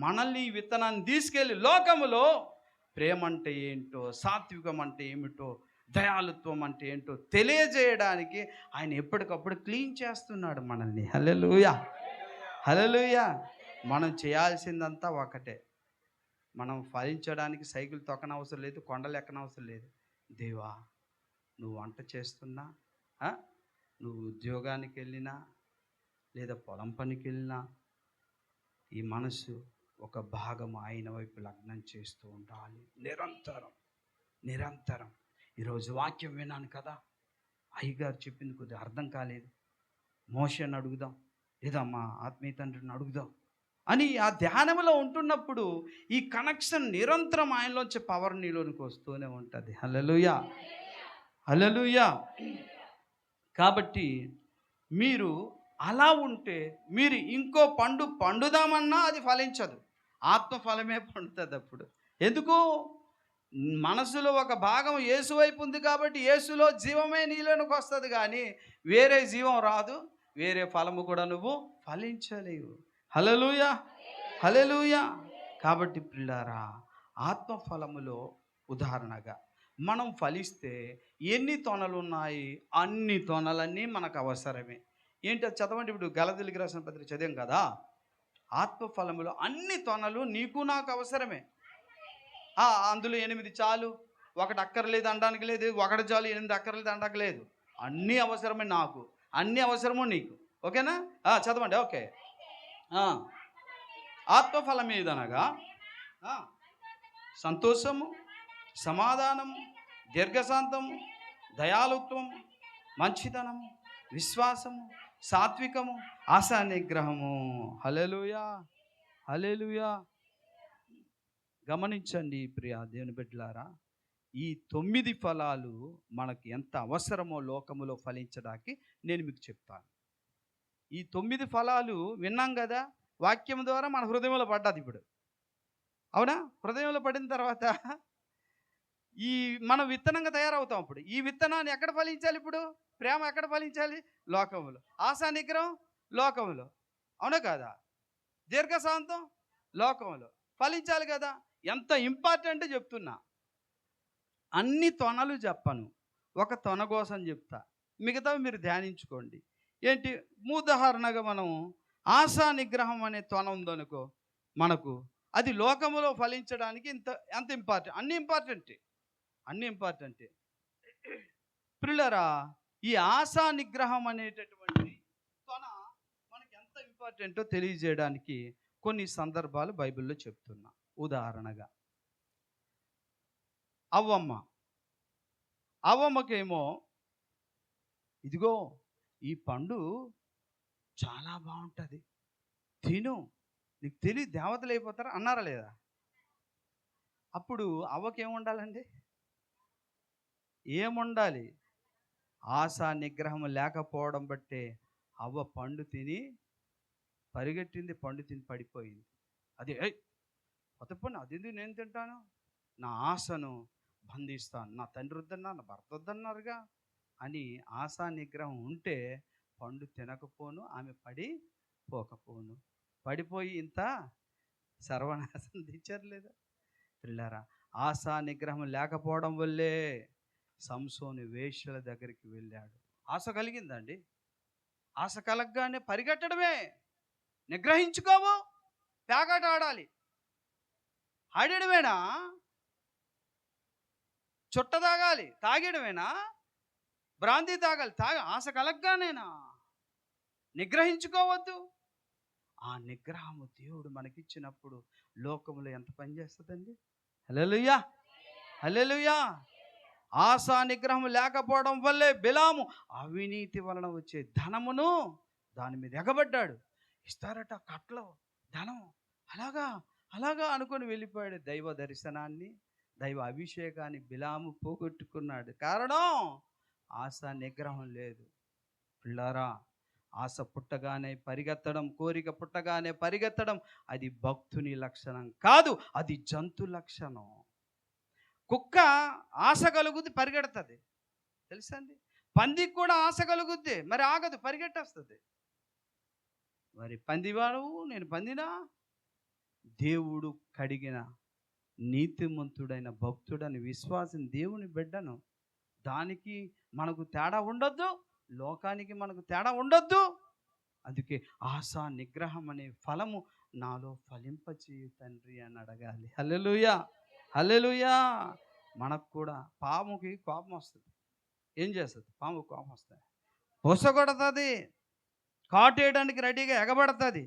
మనల్ని ఈ విత్తనాన్ని తీసుకెళ్ళి లోకములో ప్రేమ అంటే ఏంటో, సాత్వికం అంటే ఏమిటో, దయాళుత్వం అంటే ఏంటో తెలియజేయడానికి ఆయన ఎప్పటికప్పుడు క్లీన్ చేస్తున్నాడు మనల్ని. హల్లెలూయా, హల్లెలూయా. మనం చేయాల్సిందంతా ఒకటే. మనం ఫలించడానికి సైకిల్ తొక్కనవసరం లేదు, కొండలు ఎక్కనవసరం లేదు. దేవా, నువ్వు వంట చేస్తున్నా, నువ్వు ఉద్యోగానికి వెళ్ళినా, లేదా పొలం పనికి వెళ్ళినా, ఈ మనసు ఒక భాగం ఆయన వైపు లగ్నం చేస్తూ ఉండాలి. నిరంతరం నిరంతరం. ఈరోజు వాక్యం విన్నాను కదా, అయ్యగారు చెప్పింది కొద్దిగా అర్థం కాలేదు, మోషని అడుగుదాం, లేదా మా ఆత్మీయ తండ్రిని అడుగుదాం అని ఆ ధ్యానంలో ఉంటున్నప్పుడు ఈ కనెక్షన్ నిరంతరం ఆయనలోంచి పవర్ నీలోనికి వస్తూనే ఉంటుంది. హల్లెలూయా, హల్లెలూయా. కాబట్టి మీరు అలా ఉంటే మీరు ఇంకో పండు పండుదామన్నా అది ఫలించదు, ఆత్మఫలమే పండుతుంది అప్పుడు. ఎందుకు? మనసులో ఒక భాగం యేసు వైపు ఉంది కాబట్టి యేసులో జీవమే నీలోనికి వస్తుంది, కానీ వేరే జీవం రాదు, వేరే ఫలము కూడా నువ్వు ఫలించలేవు. హల్లెలూయా, హల్లెలూయా. కాబట్టి పిల్లారా, ఆత్మఫలములో ఉదాహరణగా మనం ఫలిస్తే ఎన్ని తొనలు ఉన్నాయి, అన్ని తొనలన్నీ మనకు అవసరమే. ఏంటో చదవండి. ఇప్పుడు గలతీయులకు రాసిన పత్రిక చదివాం కదా, ఆత్మఫలములో అన్ని తొనలు నీకు నాకు అవసరమే. అందులో 8 చాలు, ఒకటి అక్కర్లేదు అనడానికి లేదు, ఒకటి చాలు 8 అక్కర్లేదు అనడానికి లేదు. అన్నీ అవసరమే నాకు, అన్నీ అవసరము నీకు. ఓకేనా? చదవండి. ఓకే. ఆత్మఫలం ఏదనగా సంతోషము, సమాధానము, దీర్ఘశాంతము, దయాళుత్వము, మంచితనము, విశ్వాసము, సాత్వికము, ఆశా నిగ్రహము. హల్లెలూయా, హల్లెలూయా. గమనించండి ప్రియ దేవుని బిడ్డలారా, ఈ 9 ఫలాలు మనకి ఎంత అవసరమో లోకములో ఫలించడానికి నేను మీకు చెప్తాను. ఈ 9 ఫలాలు విన్నాం కదా, వాక్యం ద్వారా మన హృదయంలో పడ్డది. ఇప్పుడు అవునా? హృదయంలో పడిన తర్వాత మనం విత్తనంగా తయారవుతాం. అప్పుడు ఈ విత్తనాన్ని ఎక్కడ ఫలించాలి? ఇప్పుడు ప్రేమ ఎక్కడ ఫలించాలి? లోకములో. ఆశా నిగ్రహం లోకములో, అవునా కాదా? దీర్ఘశాంతం లోకములో ఫలించాలి కదా. ఎంత ఇంపార్టెంట్ చెప్తున్నా. అన్ని తొనలు చెప్పను, ఒక తొన కోసం చెప్తా, మిగతావి మీరు ధ్యానించుకోండి. ఏంటి? ఉదాహరణగా మనం ఆశా నిగ్రహం అనే తొన ఉందనుకో మనకు, అది లోకములో ఫలించడానికి ఎంత ఇంపార్టెంట్. అన్ని ఇంపార్టెంటే. ప్రియులారా, ఈ ఆశా నిగ్రహం అనేటటువంటి తొన మనకి ఎంత ఇంపార్టెంటో తెలియజేయడానికి కొన్ని సందర్భాలు బైబిల్లో చెప్తున్నా. ఉదాహరణగా అవ్వమ్మకేమో, ఇదిగో ఈ పండు చాలా బాగుంటుంది, తిను, నీకు తెలియ దేవతలు అయిపోతారా అన్నారా లేదా? అప్పుడు అవ్వకేముండాలండి? ఏముండాలి? ఆశా నిగ్రహం లేకపోవడం బట్టే అవ్వ పండు తిని పరిగెట్టింది, పండు తిని పడిపోయింది. అది కొత్త పండు అది నేను తింటాను, నా ఆశను బంధిస్తాను, నా తండ్రి వద్దన్నారు, నా భర్త వద్దన్నారుగా అని ఆశా నిగ్రహం ఉంటే పండు తినకపోను, ఆమె పడిపోకపోను. పడిపోయి ఇంత సర్వనాశం తెచ్చారు లేదా పిల్లారా? ఆశా నిగ్రహం లేకపోవడం వల్లే సంసోను వేశ్యల దగ్గరికి వెళ్ళాడు. ఆశ కలిగిందండి, ఆశ కలగగానే పరిగెట్టడమే. నిగ్రహించుకోవు, పేకాట ఆడాలి, ఆడడమేనా? చుట్ట తాగాలి, తాగడమేనా? బ్రాంతి తాగాలి, ఆశ కలగగానేనా? నిగ్రహించుకోవద్దు. ఆ నిగ్రహము దేవుడు మనకిచ్చినప్పుడు లోకములో ఎంత పని చేస్తుందండి. హల్లెలూయా, హల్లెలూయా. ఆశా నిగ్రహం లేకపోవడం వల్లే బిలాము అవినీతి వలన వచ్చే ధనమును దాని మీద ఎగబడ్డాడు. ఇస్తారట కట్ల ధనం, అలాగా అనుకొని వెళ్ళిపోయాడు. దైవ దర్శనాన్ని దైవ అభిషేకాన్ని బిలాము పోగొట్టుకున్నాడు. కారణం ఆశ నిగ్రహం లేదు. పిల్లారా, ఆశ పుట్టగానే పరిగెత్తడం, కోరిక పుట్టగానే పరిగెత్తడం అది భక్తుని లక్షణం కాదు, అది జంతు లక్షణం. కుక్క ఆశ కలుగుద్ది, పరిగెడుతుంది, తెలుసా అండి? పందికి కూడా ఆశ కలుగుద్ది, మరి ఆగదు, పరిగెట్టేస్తుంది. మరి పందివాడు నేను పందినా? దేవుడు కడిగిన నీతిమంతుడైన భక్తుడని విశ్వాసం, దేవుని బిడ్డను, దానికి మనకు తేడా ఉండొద్దు, లోకానికి మనకు తేడా ఉండొద్దు. అందుకే ఆశా నిగ్రహం అనే ఫలము నాలో ఫలింపచేయు తండ్రి అని అడగాలి. హల్లెలూయా, హల్లెలూయా. మనకు కూడా పాముకి కోపం వస్తుంది. ఏం చేస్తుంది? పాము కోపం వస్తుంది, పొసగొడుతుంది, కాటేయడానికి రెడీగా ఎగబడుతుంది.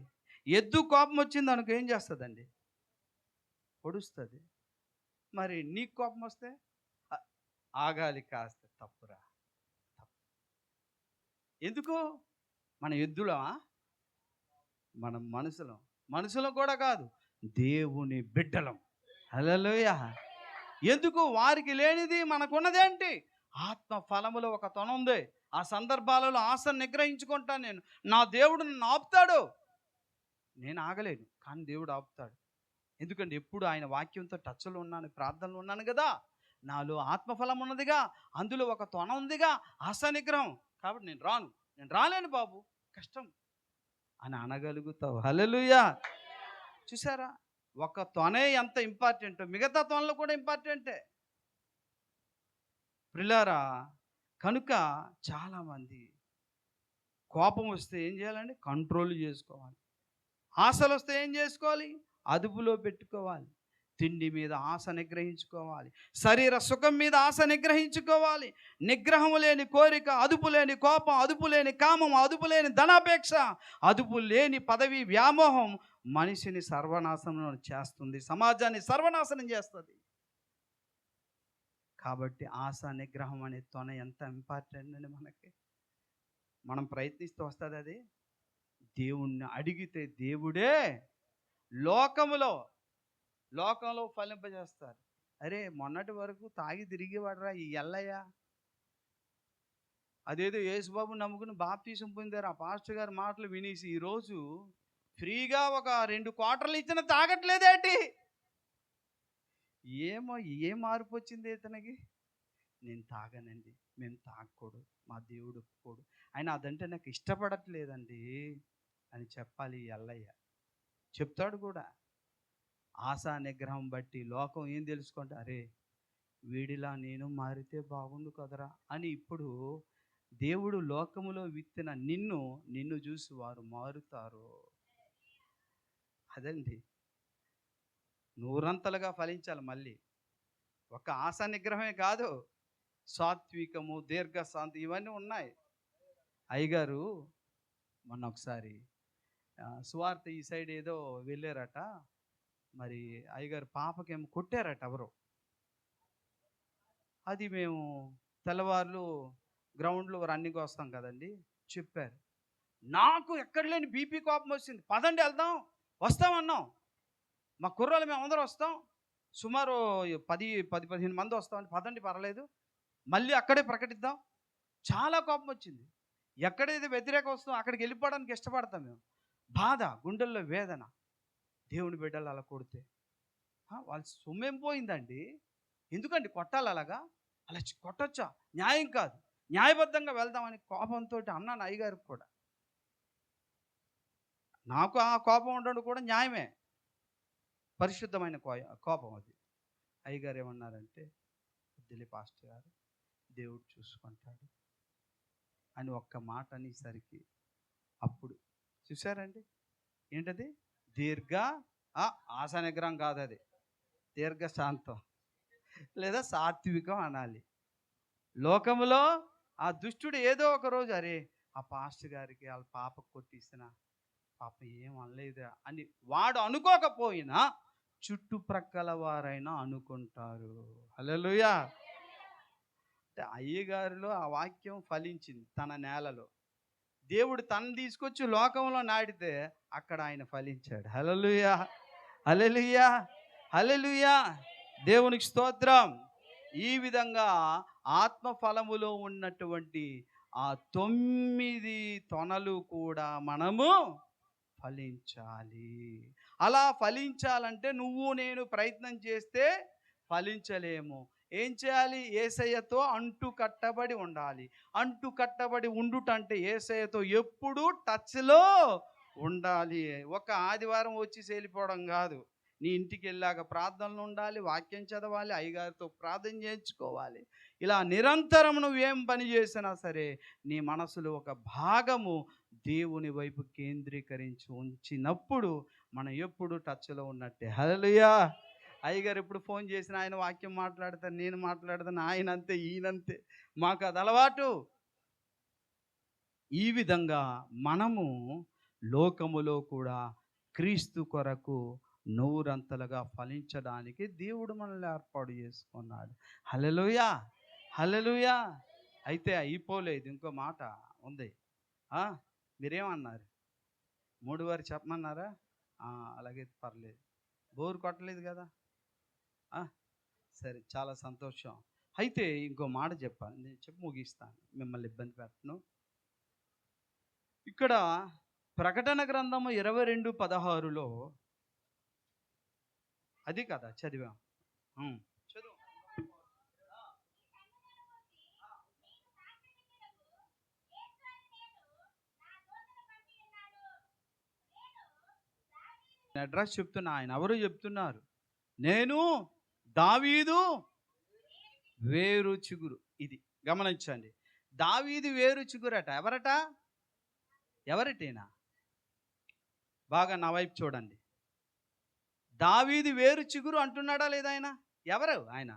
ఎద్దు కోపం వచ్చింది అనుకో ఏం చేస్తుందండి? పొడుస్తుంది. మరి నీకు కోపం వస్తే ఆగాలి కాస్త, తప్పురా, తప్పు. ఎందుకు? మన ఎద్దులమా? మనం మనుషులం కూడా కాదు, దేవుని బిడ్డలం. హల్లెలూయా. ఎందుకు? వారికి లేనిది మనకున్నదేంటి? ఆత్మ ఫలములో ఒక తొన ఉంది. ఆ సందర్భాలలో ఆశను నిగ్రహించుకుంటాను నేను. నా దేవుడు నన్ను ఆపుతాడు, నేను ఆగలేను, కానీ దేవుడు ఆపుతాడు. ఎందుకంటే ఎప్పుడు ఆయన వాక్యంతో టచ్లో ఉన్నాను, ప్రార్థనలో ఉన్నాను కదా. నాలో ఆత్మఫలం ఉన్నదిగా, అందులో ఒక తొన ఉందిగా, ఆశా నిగ్రహం. కాబట్టి నేను రాలేను బాబు, కష్టం అని అనగలుగుతావు. హల్లెలూయా. చూసారా, ఒక తొనే ఎంత ఇంపార్టెంట్, మిగతా తొనలు కూడా ఇంపార్టెంటే. ప్రిలారా, కనుక చాలామంది కోపం వస్తే ఏం చేయాలండి? కంట్రోల్ చేసుకోవాలి. ఆశలు వస్తే ఏం చేసుకోవాలి? అదుపులో పెట్టుకోవాలి. తిండి మీద ఆశ నిగ్రహించుకోవాలి, శరీర సుఖం మీద ఆశ నిగ్రహించుకోవాలి. నిగ్రహం లేని కోరిక, అదుపు లేని కోపం, అదుపు లేని కామం, అదుపు లేని ధనాపేక్ష, అదుపు లేని పదవి వ్యామోహం మనిషిని సర్వనాశనం చేస్తుంది, సమాజాన్ని సర్వనాశనం చేస్తుంది. కాబట్టి ఆశా నిగ్రహం అనే తొన ఎంత ఇంపార్టెంట్ అండి మనకి. మనం ప్రయత్నిస్తూ వస్తుంది అది. దేవుణ్ణి అడిగితే దేవుడే లోకంలో ఫలింపజేస్తారు. అరే, మొన్నటి వరకు తాగి తిరిగేవాడరా ఈ ఎల్లయ్య, అదేదో యేసుబాబు నమ్ముకుని బాప్తీసం పొందారు. ఆ పాస్టర్ గారి మాటలు వినేసి ఈరోజు ఫ్రీగా ఒక 2 క్వార్టర్లు ఇచ్చిన తాగట్లేదేంటి? ఏమో, ఏం మార్పు వచ్చింది ఇతనికి? నేను తాగనండి, మేము తాగకూడదు, మా దేవుడు ఒప్పుకోడు, ఆయన అదంటే నాకు ఇష్టపడట్లేదండి అని చెప్పాలి. ఎల్లయ్య చెప్తాడు కూడా. ఆశా నిగ్రహం బట్టి లోకం ఏం తెలుసుకుంటే, అరే వీడిలా నేను మారితే బాగుండు కదరా అని ఇప్పుడు దేవుడు లోకములో విత్తిన నిన్ను చూసి వారు మారుతారు. అదండి, నూరంతలుగా ఫలించాలి. మళ్ళీ ఒక ఆశా నిగ్రహమే కాదు, సాత్వికము, దీర్ఘశాంతి ఇవన్నీ ఉన్నాయి. అయ్యగారు మొన్న ఒకసారి సువార్త ఈ సైడ్ ఏదో వెళ్ళారట. మరి అయ్యగారు పాపకేమో కొట్టారట ఎవరో. అది మేము తెల్లవారులు గ్రౌండ్లో రన్నింగ్ వస్తాం కదండి, చెప్పారు. నాకు ఎక్కడ లేని బీపీ కోపం వచ్చింది. పదండి వెళ్దాం, వస్తామన్నాం. మా కుర్రాళ్ళు మేము అందరం వస్తాం, సుమారు 10-15 మంది వస్తామని. పదండి పర్లేదు, మళ్ళీ అక్కడే ప్రకటిద్దాం. చాలా కోపం వచ్చింది. ఎక్కడైతే వ్యతిరేకం వస్తుందో అక్కడికి వెళ్ళిపోవడానికి ఇష్టపడతాం మేము. బాధ, గుండెల్లో వేదన. దేవుని బిడ్డలు అలా కొడితే వాళ్ళ సొమ్మేం పోయిందండి? ఎందుకండి కొట్టాలి అలాగా? అలా కొట్టొచ్చా? న్యాయం కాదు, న్యాయబద్ధంగా వెళ్దామని కోపంతో అన్నాను అయ్యగారికి కూడా. నాకు ఆ కోపం ఉండడం కూడా న్యాయమే, పరిశుద్ధమైన కోపం అది. అయ్యగారు ఏమన్నారంటే, వద్దులే పాస్టర్ గారు, దేవుడు చూసుకుంటాడు అని ఒక్క మాట అనేసరికి అప్పుడు చూసారండి ఏంటది? ఆశా నిగ్రహం కాదు, అది దీర్ఘశాంతం లేదా సాత్వికం అనాలి. లోకములో ఆ దుష్టుడు ఏదో ఒక రోజు, అరే ఆ పాస్టర్ గారికి వాళ్ళ పాప కొట్టిసిన, పాప ఏం అనలేదు అని వాడు అనుకోకపోయినా చుట్టుప్రక్కల వారైనా అనుకుంటారు. హల్లెలూయా. అంటే అయ్యగారిలో ఆ వాక్యం ఫలించింది తన నేలలో. దేవుడు తను తీసుకొచ్చి లోకంలో నాటితే అక్కడ ఆయన ఫలించాడు. హల్లెలూయా, హల్లెలూయా, హల్లెలూయా. దేవునికి స్తోత్రం. ఈ విధంగా ఆత్మ ఫలములో ఉన్నటువంటి ఆ 9 తొనలు కూడా మనము ఫలించాలి. అలా ఫలించాలంటే నువ్వు నేను ప్రయత్నం చేస్తే ఫలించలేము. ఏం చేయాలి? యేసయ్యతో అంటు కట్టబడి ఉండాలి. అంటు కట్టబడి ఉండుటంటే యేసయ్యతో ఎప్పుడూ టచ్‌లో ఉండాలి. ఒక ఆదివారం వచ్చేసి వెళ్ళిపోవడం కాదు. నీ ఇంటికి వెళ్ళాక ప్రార్థనలు ఉండాలి, వాక్యం చదవాలి, అయ్యగారితో ప్రార్థన చేయించుకోవాలి. ఇలా నిరంతరం నువ్వేం పని చేసినా సరే నీ మనసులో ఒక భాగము దేవుని వైపు కేంద్రీకరించి ఉంచినప్పుడు మనం ఎప్పుడు టచ్లో ఉన్నట్టే. హల్లెలూయా. అయ్యగారు ఎప్పుడు ఫోన్ చేసినా ఆయన వాక్యం మాట్లాడతాను, నేను మాట్లాడతాను, ఆయన అంతే ఈయనంతే, మాకు అది అలవాటు. ఈ విధంగా మనము లోకములో కూడా క్రీస్తు కొరకు నూరంతలుగా ఫలించడానికి దేవుడు మనల్ని ఏర్పాటు చేసుకున్నాడు. హల్లెలూయా, హల్లెలూయా. అయితే అయిపోలేదు, ఇంకో మాట ఉంది. మీరేమన్నారు? 3 వారు చెప్పమన్నారా? అలాగే పర్లేదు, బోరు కొట్టలేదు కదా. సరే, చాలా సంతోషం. అయితే ఇంకో మాట చెప్పాలి, నేను చెప్పి ముగిస్తాను, మిమ్మల్ని ఇబ్బంది పెట్టను. ఇక్కడ ప్రకటన గ్రంథము 22:16లో అది కదా చదివాం. చదువు. అడ్రస్ చెప్తున్నా, ఆయన ఎవరు చెప్తున్నారు? నేను దావీదు వేరు చిగురు. ఇది గమనించండి, దావీదు వేరు చిగురట. ఎవరట? ఎవరటేనా? బాగా నా వైపు చూడండి. దావీదు వేరు చిగురు అంటున్నాడా లేదా ఆయన? ఎవరు ఆయన?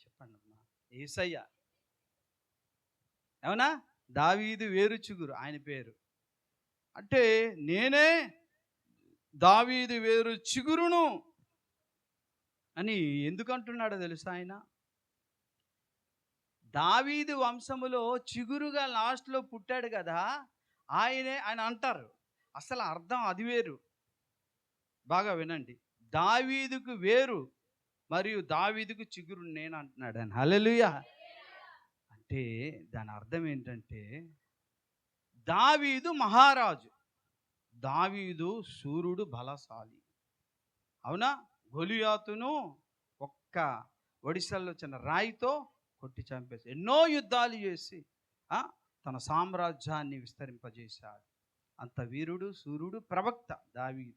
చెప్పండి అమ్మా. యేసయ్య. అవునా? దావీదు వేరు చిగురు ఆయన పేరు. అంటే నేనే దావీదు వేరు చిగురును అని ఎందుకు అంటున్నాడో తెలుసా? ఆయన దావీదు వంశములో చిగురుగా లాస్ట్లో పుట్టాడు కదా, ఆయన అంటారు. అసలు అర్థం అది వేరు. బాగా వినండి, దావీదుకు వేరు మరియు దావీదుకు చిగురు నేను అంటున్నాడు ఆయన. హల్లెలూయా. అంటే దాని అర్థం ఏంటంటే దావీదు మహారాజు, దావీదు సూర్యుడు బలశాలి. అవునా? గొలియాతును ఒక్క ఒడిశల్లో చిన్న రాయితో కొట్టి చంపేసి ఎన్నో యుద్ధాలు చేసి తన సామ్రాజ్యాన్ని విస్తరింపజేశాడు. అంత వీరుడు, సూర్యుడు, ప్రవక్త దావీదు.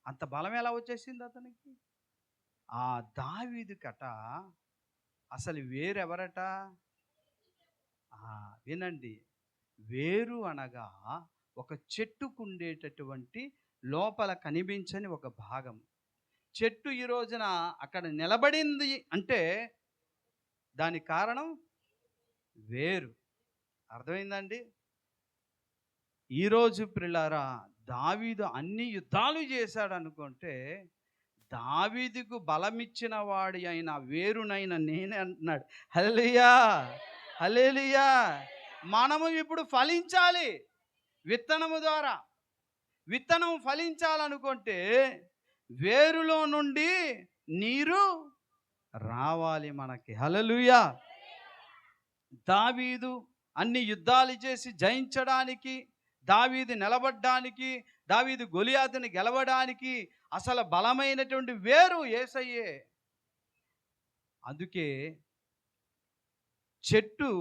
అంత బలం ఎలా వచ్చేసింది అతనికి? ఆ దావీదు కట అసలు వేరెవరట? వినండి, వేరు అనగా ఒక చెట్టుకుండేటటువంటి లోపల కనిపించని ఒక భాగం. చెట్టు ఈ రోజున అక్కడ నిలబడింది అంటే దానికి కారణం వేరు. అర్థమైందండి? ఈరోజు ప్రియులారా, దావీదు అన్ని యుద్ధాలు చేశాడు అనుకుంటే దావీదుకు బలమిచ్చిన వాడి అయిన వేరునైన నేనే అంటున్నాడు. హల్లెలూయా, హల్లెలూయా. మనము ఇప్పుడు ఫలించాలి విత్తనము ద్వారా. విత్తనం ఫలించాలనుకుంటే వేరులో నుండి నీరు రావాలి మనకి. హల్లెలూయా. దావీదు అన్ని యుద్ధాలు చేసి జయించడానికి, దావీదు నిలబడ్డానికి, దావీదు గొలియాతుని గెలవడానికి అసలు బలమైనటువంటి వేరు యేసయ్యే. అందుకే చెట్టు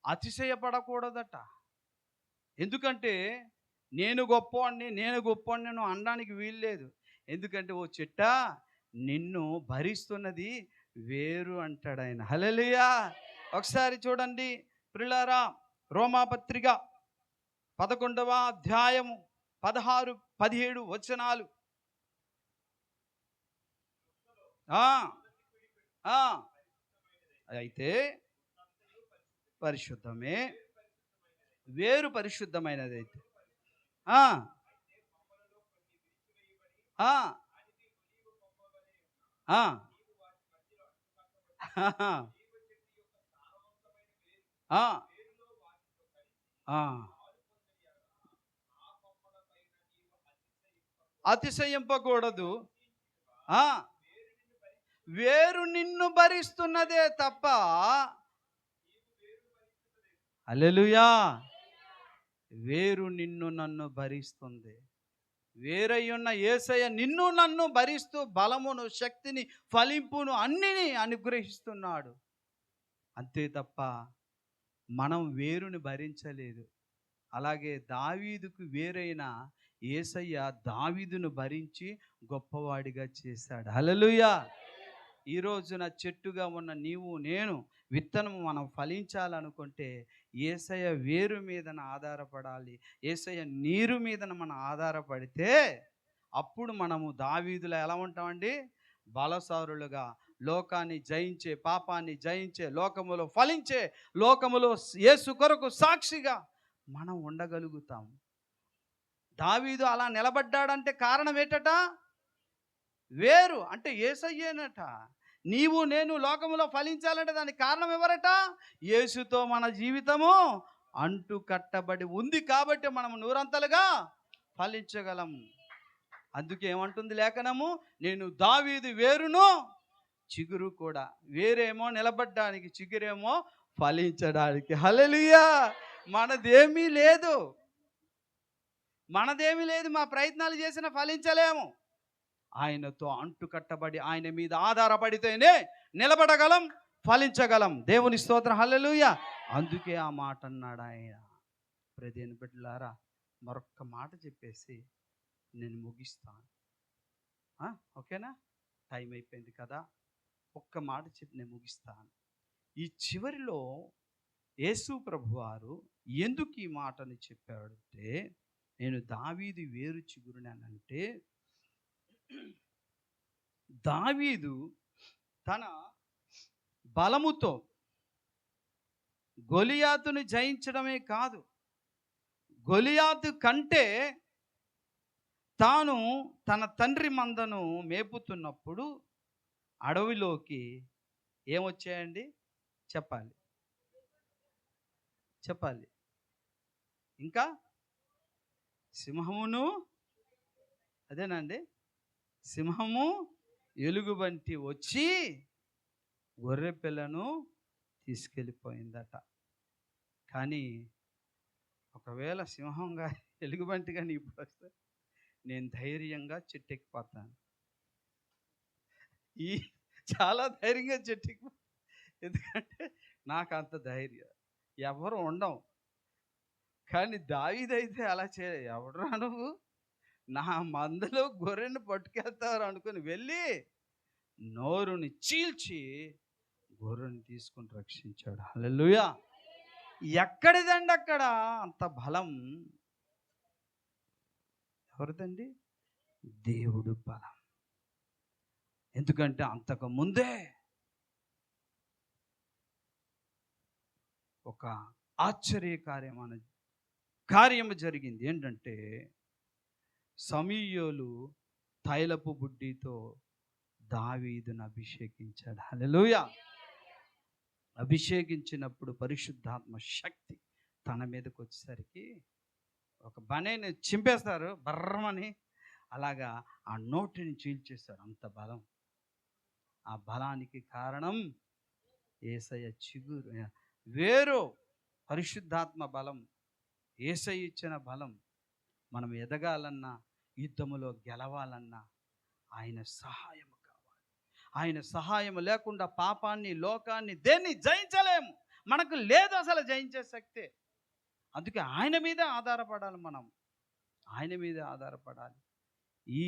అతిశయపడకూడదట. ఎందుకంటే నేను గొప్పవాడిని నువ్వు అనడానికి వీల్లేదు. ఎందుకంటే ఓ చెట్టా, నిన్ను భరిస్తున్నది వేరు అంటాడు ఆయన. హల్లెలూయా. ఒకసారి చూడండి ప్రియులారా, రోమాపత్రిక 11వ అధ్యాయము 16, 17 వచనాలు. అయితే పరిశుద్ధమే, వేరు పరిశుద్ధమైనది. అయితే అతిశయింపకూడదు. వేరు నిన్ను భరిస్తున్నదే తప్ప, హల్లెలూయా, వేరు నిన్ను నన్ను భరిస్తుంది. వేరయ్యున్న యేసయ్య నిన్ను నన్ను భరిస్తూ బలమును, శక్తిని, ఫలింపును అన్నిని అనుగ్రహిస్తున్నాడు. అంతే తప్ప మనం వేరుని భరించలేదు. అలాగే దావీదుకు వేరైన యేసయ్య దావీదును భరించి గొప్పవాడిగా చేశాడు. హల్లెలూయా. ఈ రోజున చెట్టుగా ఉన్న నీవు నేను విత్తనము మనం ఫలించాలనుకుంటే యేసయ్య వేరు మీదన ఆధారపడాలి. యేసయ్య నీరు మీదన మనం ఆధారపడితే అప్పుడు మనము దావీదులా ఎలా ఉంటామండి? బలసారులుగా, లోకాన్ని జయించే, పాపాన్ని జయించే, లోకములో ఫలించే, లోకములో యేసు కొరకు సాక్షిగా మనం ఉండగలుగుతాం. దావీదు అలా నిలబడ్డాడంటే కారణం ఏంటట? వేరు అంటే యేసయ్యేనట. నీవు నేను లోకములో ఫలించాలంటే దానికి కారణం ఎవరట? యేసుతో మన జీవితము అంటు కట్టబడి ఉంది కాబట్టి మనం నూరంతలుగా ఫలించగలం. అందుకే ఏమంటుంది లేఖనము? నేను దావీదు వేరును చిగురు కూడా. వేరేమో నిలబడ్డానికి, చిగురేమో ఫలించడానికి. హల్లెలూయా. మనదేమీ లేదు, మనదేమీ లేదు. మా ప్రయత్నాలు చేసినా ఫలించలేము. ఆయనతో అంటుకట్టబడి ఆయన మీద ఆధారపడితేనే నిలబడగలం, ఫలించగలం. దేవుని స్తోత్రం. హల్లెలూయా. అందుకే ఆ మాట అన్నాడు ఆయన. ప్రియదేని బిడ్డలారా, మరొక్క మాట చెప్పేసి నేను ముగిస్తాను. ఓకేనా? టైం అయిపోయింది కదా. ఒక్క మాట చెప్పి నేను ముగిస్తాను. ఈ చివరిలో యేసు ప్రభువారు ఎందుకు ఈ మాటని చెప్పాడంటే, నేను దావీదు వేరు చిగురునానంటే, దావీదు తన బలముతో గొలియాతును జయించడమే కాదు, గొలియాతు కంటే తాను తన తండ్రి మందను మేపుతున్నప్పుడు అడవిలోకి ఏమొచ్చాయండి? చెప్పాలి, చెప్పాలి. ఇంకా సింహమును, అదేనండి, సింహము, ఎలుగుబంటి వచ్చి గొర్రె పిల్లను తీసుకెళ్ళిపోయిందట. కానీ ఒకవేళ సింహంగా ఎలుగుబంటిగా ఇప్పుడు వస్తే నేను ధైర్యంగా చెట్టెక్కిపోతాను. చాలా ధైర్యంగా చెట్టెక్కి, ఎందుకంటే నాకు అంత ధైర్యం ఎవరు ఉండం. కానీ దావీదైతే అలా ఎవడురా నువ్వు, నా మందలో గొర్రెని పట్టుకెళ్తారు అనుకుని వెళ్ళి నోరుని చీల్చి గొర్రెని తీసుకుని రక్షించాడు. హల్లెలూయా. ఎక్కడిదండి అక్కడ అంత బలం? ఎవరిదండి? దేవుడు బలం. ఎందుకంటే అంతకు ముందే ఒక ఆశ్చర్యకార్యమైన కార్యము జరిగింది. ఏంటంటే, సమూయేలు తైలపు బుడ్డితో దావీదును అభిషేకించాడు. హల్లెలూయా. అభిషేకించినప్పుడు పరిశుద్ధాత్మ శక్తి తన మీదకి వచ్చేసరికి ఒక బనేని చింపేస్తారు బర్రమని, అలాగా ఆ నోటిని చీల్చేస్తారు. అంత బలం. ఆ బలానికి కారణం యేసయ్య చిగురు, వేరు, పరిశుద్ధాత్మ బలం, యేసయ్య ఇచ్చిన బలం. మనం ఎదగాలన్నా, యుద్ధములో గెలవాలన్నా ఆయన సహాయం కావాలి. ఆయన సహాయం లేకుండా పాపాన్ని, లోకాన్ని, దేన్ని జయించలేము. మనకు లేదు అసలు జయించే శక్తి. అందుకే ఆయన మీదే ఆధారపడాలి. మనం ఆయన మీదే ఆధారపడాలి. ఈ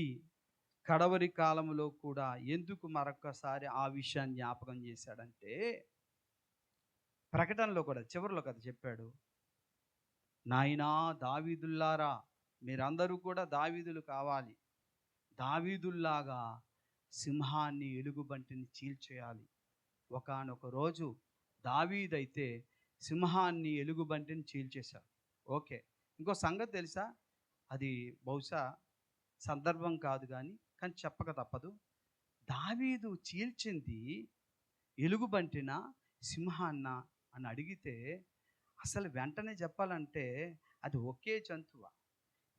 కడవరి కాలంలో కూడా ఎందుకు మరొక్కసారి ఆ విషయాన్ని జ్ఞాపకం చేశాడంటే, ప్రకటనలో కూడా చివరిలో కదా చెప్పాడు, నాయనా దావీదుల్లారా, మీరందరూ కూడా దావీదులు కావాలి. దావీదుల్లాగా సింహాన్ని, ఎలుగుబంటిని చీల్చేయాలి. ఒకానొక రోజు దావీదైతే సింహాన్ని, ఎలుగుబంటిని చీల్చేశాడు. ఓకే. ఇంకో సంగతి తెలుసా? అది బహుశా సందర్భం కాదు కానీ చెప్పక తప్పదు. దావీదు చీల్చింది ఎలుగుబంటినా, సింహాన్న అని అడిగితే అసలు వెంటనే చెప్పాలంటే అది ఒకే జంతువు.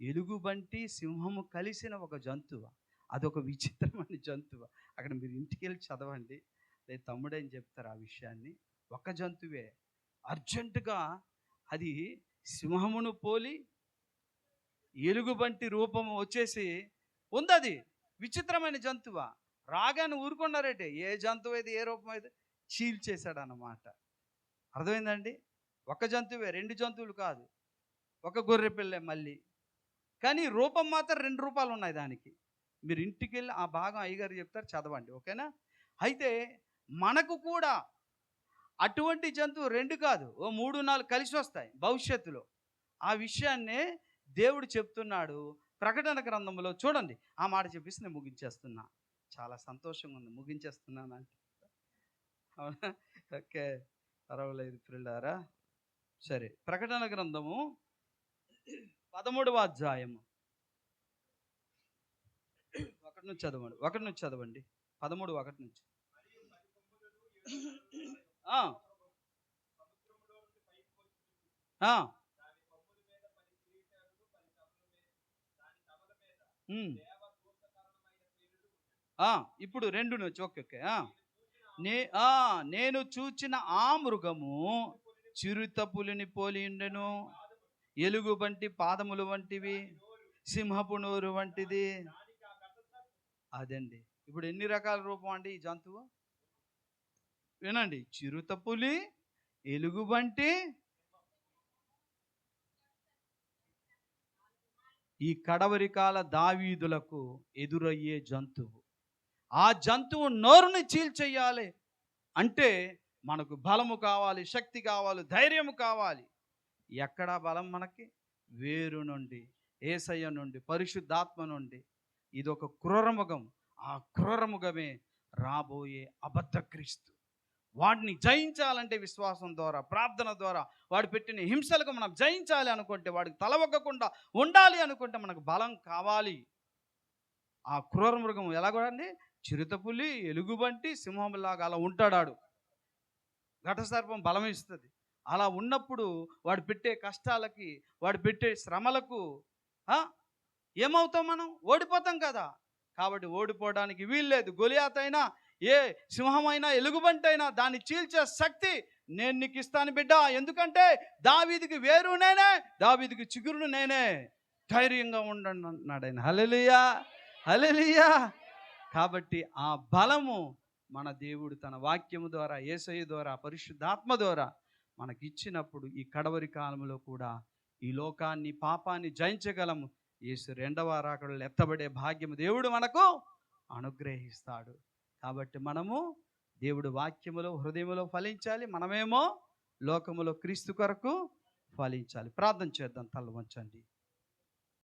ఎలుగుబంటి, సింహము కలిసిన ఒక జంతువు. అదొక విచిత్రమైన జంతువు. అక్కడ మీరు ఇంటికి వెళ్ళి చదవండి, లేదు తమ్ముడని చెప్తారు ఆ విషయాన్ని. ఒక జంతువే అర్జెంటుగా అది సింహమును పోలి ఎలుగుబంటి రూపము వచ్చేసి ఉందది. విచిత్రమైన జంతువ. రాగానే ఊరుకున్నారేంటి, ఏ జంతువు అయితే ఏ రూపం అయితే చీల్చేశాడన్నమాట. అర్థమైందండి? ఒక జంతువే, 2 జంతువులు కాదు. ఒక గొర్రె పిల్లే మళ్ళీ. కానీ రూపం మాత్రం 2 రూపాలు ఉన్నాయి దానికి. మీరు ఇంటికెళ్ళి ఆ భాగం అయ్యగారు చెప్తారు, చదవండి. ఓకేనా? అయితే మనకు కూడా అటువంటి జంతువు 2 కాదు, ఓ 3, 4 కలిసి వస్తాయి భవిష్యత్తులో. ఆ విషయాన్నే దేవుడు చెప్తున్నాడు ప్రకటన గ్రంథంలో. చూడండి, ఆ మాట చెప్పేసి నేను ముగించేస్తున్నా. చాలా సంతోషంగా ఉంది ముగించేస్తున్నానంటే. అవునా? ఓకే, పర్వాలేదు పిల్లారా. సరే, ప్రకటన గ్రంథము 13వ అధ్యాయము 1 నుంచి చదవండి. 1 నుంచి చదవండి. 13, 1 నుంచి. ఆ, ఆ, ఉమ్, ఇప్పుడు 2 నుంచి. Okay, okay. నే నేను చూచిన ఆ మృగము చిరుత పులిని పోలి ఉండెను, ఎలుగుబంటి పాదములు వంటివి, సింహపు నోరు వంటిది. అదండి. ఇప్పుడు ఎన్ని రకాల రూపం అండి ఈ జంతువు? వినండి, చిరుత పులి, ఎలుగుబంటి, ఈ కడవరి కాల దావీదులకు ఎదురయ్యే జంతువు. ఆ జంతువు నోరుని చీల్చేయాలి అంటే మనకు బలము కావాలి, శక్తి కావాలి, ధైర్యము కావాలి. ఎక్కడా బలం మనకి? వేరు నుండి, యేసయ్య నుండి, పరిశుద్ధాత్మ నుండి. ఇది ఒక క్రూరముఖం. ఆ క్రూరముఖమే రాబోయే అబద్ధ క్రీస్తు. వాడిని జయించాలంటే విశ్వాసం ద్వారా, ప్రార్థన ద్వారా, వాడు పెట్టిన హింసలకు మనం జయించాలి అనుకుంటే, వాడికి తలవగ్గకుండా ఉండాలి అనుకుంటే మనకు బలం కావాలి. ఆ క్రూర మృగం ఎలాగండి? చిరుతపులి, ఎలుగుబంటి, సింహంలాగా అలా ఉంటాడాడు. ఘటసర్పం బలం ఇస్తుంది. అలా ఉన్నప్పుడు వాడు పెట్టే కష్టాలకి, వాడు పెట్టే శ్రమలకు ఏమవుతాం? మనం ఓడిపోతాం కదా. కాబట్టి ఓడిపోవడానికి వీల్లేదు. గొలియాత్ అయినా, ఏ సింహమైనా, ఎలుగుబంటైనా దాన్ని చీల్చే శక్తి నేను నీకు ఇస్తాను బిడ్డ. ఎందుకంటే దావీదుకి వేరు నేనే, దావీదుకి చిగురును నేనే. ధైర్యంగా ఉండండి అన్నాడు ఆయన. హల్లెలూయా, హల్లెలూయా. కాబట్టి ఆ బలము మన దేవుడు తన వాక్యము ద్వారా, యేసయ్య ద్వారా, పరిశుద్ధాత్మ ద్వారా మనకి ఇచ్చినప్పుడు ఈ కడవరి కాలంలో కూడా ఈ లోకాన్ని, పాపాన్ని జయించగలము. యేసు 2వ రాకడలో ఎత్తబడే భాగ్యము దేవుడు మనకు అనుగ్రహిస్తాడు. కాబట్టి మనము దేవుడు వాక్యములో, హృదయములో ఫలించాలి. మనమేమో లోకములో క్రీస్తు కొరకు ఫలించాలి. ప్రార్థన చేద్దాం, తల వంచండి.